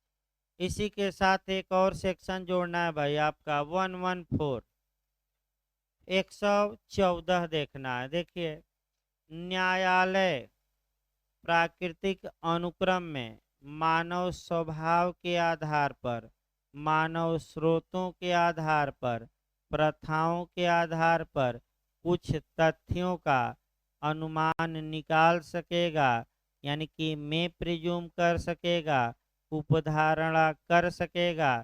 इसी के साथ एक और सेक्शन जोड़ना है भाई, आपका 114 114 देखना है। देखिए, न्यायालय प्राकृतिक अनुक्रम में मानव स्वभाव के आधार पर, मानव स्रोतों के आधार पर, प्रथाओं के आधार पर कुछ तथ्यों का अनुमान निकाल सकेगा, यानी कि मैं प्रिज्यूम कर सकेगा, उपधारणा कर सकेगा।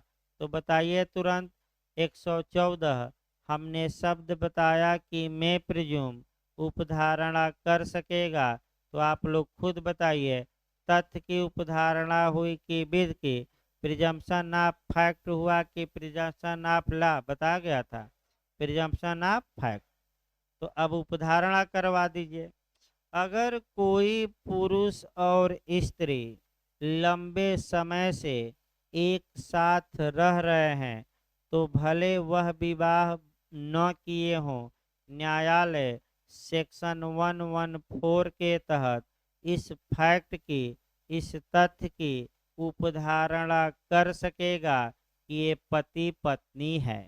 तो बताइए तुरंत 114, हमने शब्द बताया कि मैं प्रिज्यूम, उपधारणा कर सकेगा, तो आप लोग खुद बताइए तथ्य की उपधारणा हुई कि विध की, प्रिजम्पशन ऑफ फैक्ट हुआ कि प्रिजम्पशन ऑफ लॉ, बताया गया था प्रिजम्पशन ऑफ फैक्ट। तो अब उपधारणा करवा दीजिए। अगर कोई पुरुष और स्त्री लंबे समय से एक साथ रह रहे हैं तो भले वह विवाह न किए हों, न्यायालय सेक्शन 114 के तहत इस फैक्ट की, इस तथ्य की उपधारणा कर सकेगा कि ये पति पत्नी है।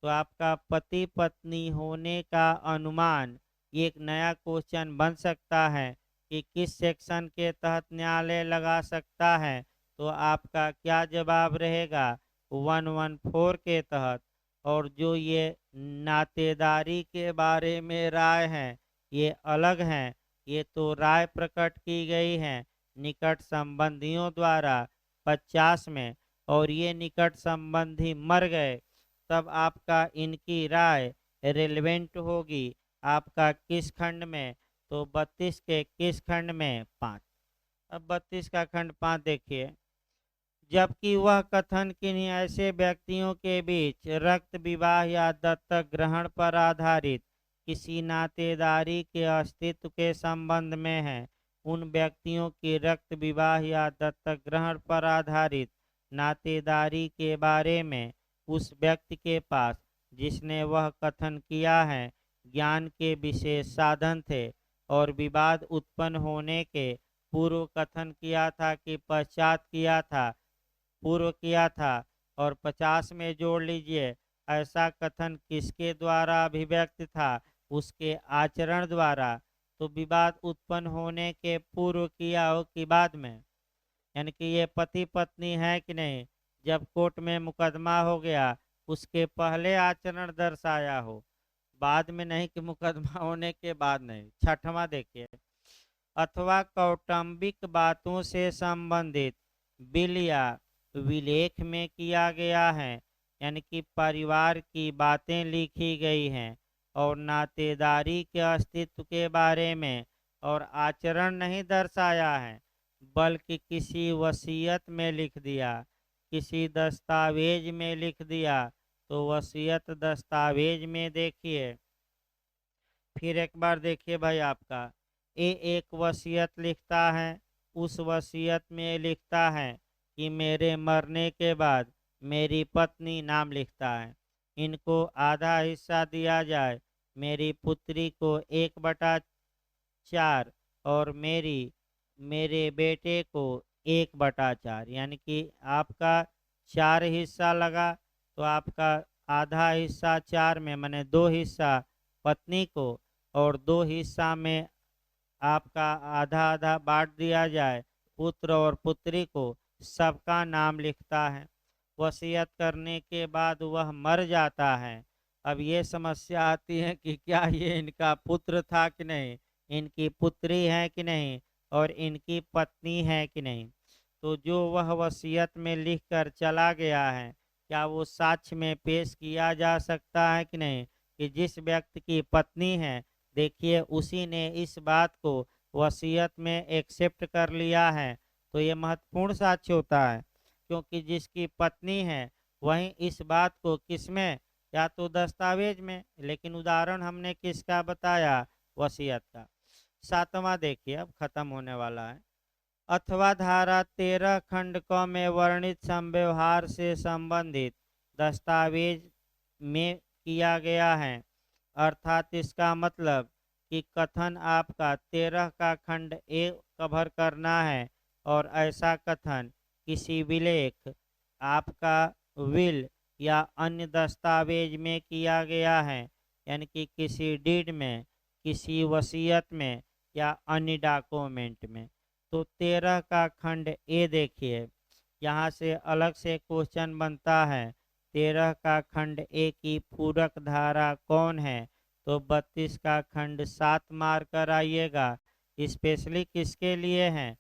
तो आपका पति पत्नी होने का अनुमान, ये एक नया क्वेश्चन बन सकता है कि किस सेक्शन के तहत न्यायालय लगा सकता है, तो आपका क्या जवाब रहेगा, 114 के तहत। और जो ये नातेदारी के बारे में राय है ये अलग हैं, ये तो राय प्रकट की गई है निकट संबंधियों द्वारा 50 में, और ये निकट संबंधी मर गए, तब आपका इनकी राय रिलेवेंट होगी आपका किस खंड में, तो 32 के किस खंड में, 5। अब 32 का खंड 5 देखिए, जबकि वह कथन किन्हीं ऐसे व्यक्तियों के बीच रक्त विवाह या दत्तक ग्रहण पर आधारित किसी नातेदारी के अस्तित्व के संबंध में है, उन व्यक्तियों की रक्त विवाह या दत्तक ग्रहण पर आधारित नातेदारी के बारे में उस व्यक्ति के पास जिसने वह कथन किया है ज्ञान के विशेष साधन थे, और विवाद उत्पन्न होने के पूर्व कथन किया था कि पश्चात किया था, पूर्व किया था। और 50 में जोड़ लीजिए, ऐसा कथन किसके द्वारा अभिव्यक्त था, उसके आचरण द्वारा। तो विवाद उत्पन्न होने के पूर्व किया हो कि बाद में, यानी कि ये पति पत्नी है कि नहीं, जब कोर्ट में मुकदमा हो गया उसके पहले आचरण दर्शाया हो। बाद में नहीं कि मुकदमा होने के बाद नहीं। छठवां देखिए, अथवा कौटुंबिक बातों से संबंधित बिल या विलेख में किया गया है, यानी कि परिवार की बातें लिखी गई हैं और नातेदारी के अस्तित्व के बारे में और आचरण नहीं दर्शाया है, बल्कि किसी वसीयत में लिख दिया, किसी दस्तावेज में लिख दिया। तो वसीयत दस्तावेज में देखिए, फिर एक बार देखिए भाई, आपका ये एक वसीयत लिखता है, उस वसीयत में लिखता है कि मेरे मरने के बाद मेरी पत्नी नाम लिखता है, इनको आधा हिस्सा दिया जाए, मेरी पुत्री को 1/4 और मेरे बेटे को 1/4, यानी कि आपका 4 हिस्सा लगा, तो आपका आधा हिस्सा 4 में माने 2 हिस्सा पत्नी को और 2 हिस्सा में आपका आधा आधा बांट दिया जाए पुत्र और पुत्री को, सबका नाम लिखता है। वसीयत करने के बाद वह मर जाता है। अब ये समस्या आती है कि क्या ये इनका पुत्र था कि नहीं, इनकी पुत्री है कि नहीं, और इनकी पत्नी है कि नहीं। तो जो वह वसीयत में लिख कर चला गया है, क्या वो साक्ष्य में पेश किया जा सकता है कि नहीं, कि जिस व्यक्ति की पत्नी है, देखिए उसी ने इस बात को वसीयत में एक्सेप्ट कर लिया है। तो ये महत्वपूर्ण साक्ष्य होता है, क्योंकि जिसकी पत्नी है वहीं इस बात को किसमें, या तो दस्तावेज में, लेकिन उदाहरण हमने किसका बताया, वसीयत का। सातवां देखिए, अब खत्म होने वाला है। अथवा धारा 13 खंड क में वर्णित संव्यवहार से संबंधित दस्तावेज में किया गया है, अर्थात इसका मतलब कि कथन आपका 13 का खंड ए कवर करना है, और ऐसा कथन किसी विलेख, आपका विल या अन्य दस्तावेज में किया गया है, यानी कि किसी डीड में, किसी वसीयत में या अन्य डॉक्यूमेंट में। तो 13 का खंड ए देखिए, यहाँ से अलग से क्वेश्चन बनता है, 13 का खंड ए की पूरक धारा कौन है। तो 32 का खंड 7 मार कर आइएगा, स्पेशली किसके लिए है,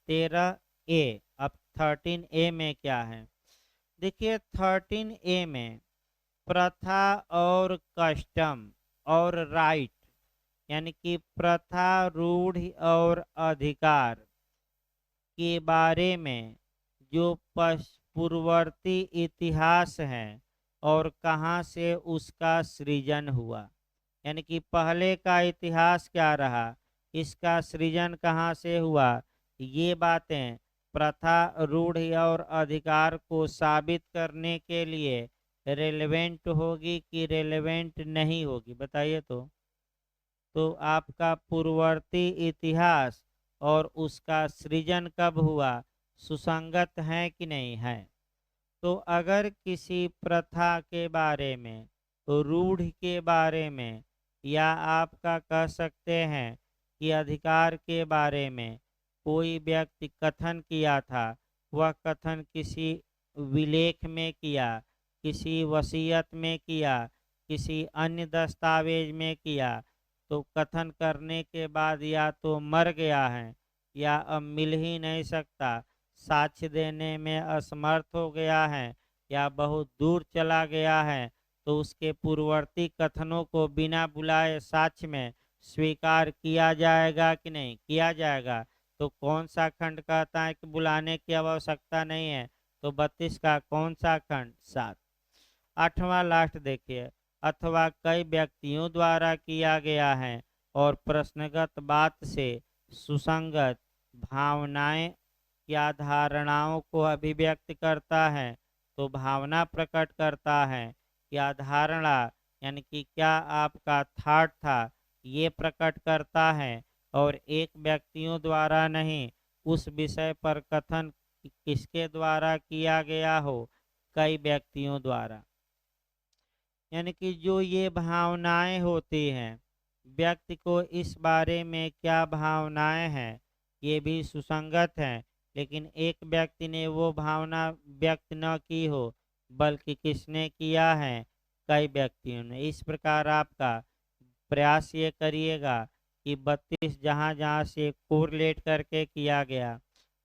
13 ए। अब 13 ए में क्या है, देखिए 13 ए में प्रथा और कस्टम और राइट, यानी कि प्रथा, रूढ़ि और अधिकार के बारे में जो पूर्ववर्ती इतिहास है और कहाँ से उसका सृजन हुआ, यानी कि पहले का इतिहास क्या रहा, इसका सृजन कहाँ से हुआ, ये बातें प्रथा, रूढ़ि और अधिकार को साबित करने के लिए रेलेवेंट होगी कि रेलेवेंट नहीं होगी, बताइए तो आपका पूर्ववर्ती इतिहास और उसका सृजन कब हुआ, सुसंगत है कि नहीं है। तो अगर किसी प्रथा के बारे में, तो रूढ़ के बारे में, या आपका कह सकते हैं कि अधिकार के बारे में कोई व्यक्ति कथन किया था, वह कथन किसी विलेख में किया, किसी वसीयत में किया, किसी अन्य दस्तावेज में किया, तो कथन करने के बाद या तो मर गया है, या अब मिल ही नहीं सकता, साक्ष्य देने में असमर्थ हो गया है, या बहुत दूर चला गया है, तो उसके पूर्ववर्ती कथनों को बिना बुलाए साक्ष्य में स्वीकार किया जाएगा कि नहीं, किया जाएगा। तो कौन सा खंड कहता है कि बुलाने की आवश्यकता नहीं है, तो 32 का कौन सा खंड, 7। आठवां लास्ट देखिए, अथवा कई व्यक्तियों द्वारा किया गया है और प्रश्नगत बात से सुसंगत भावनाएं या धारणाओं को अभिव्यक्त करता है। तो भावना प्रकट करता है या धारणा, यानी कि क्या आपका थॉट था, ये प्रकट करता है, और एक व्यक्तियों द्वारा नहीं, उस विषय पर कथन किसके द्वारा किया गया हो, कई व्यक्तियों द्वारा। यानी कि जो ये भावनाएं होती हैं, व्यक्ति को इस बारे में क्या भावनाएं हैं, ये भी सुसंगत हैं, लेकिन एक व्यक्ति ने वो भावना व्यक्त न की हो, बल्कि किसने किया है, कई व्यक्तियों ने। इस प्रकार आपका प्रयास ये करिएगा कि 32 जहाँ जहाँ से कोरिलेट करके किया गया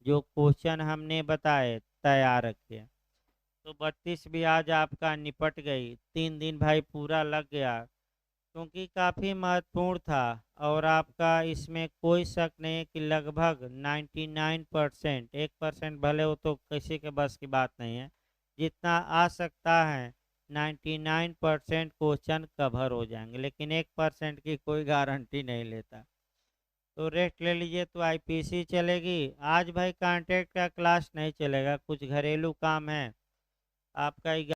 जो क्वेश्चन हमने बताए तैयार रखिए। तो 32 भी आज आपका निपट गई। 3 दिन भाई पूरा लग गया क्योंकि काफ़ी महत्वपूर्ण था और आपका इसमें कोई शक नहीं है कि लगभग 99%, 1% भले हो तो किसी के बस की बात नहीं है, जितना आ सकता है 99% क्वेश्चन कवर हो जाएंगे, लेकिन 1% की कोई गारंटी नहीं लेता। तो रेस्ट ले लीजिए। तो आईपीसी चलेगी आज भाई, कॉन्ट्रैक्ट का क्लास नहीं चलेगा, कुछ घरेलू काम है आपका।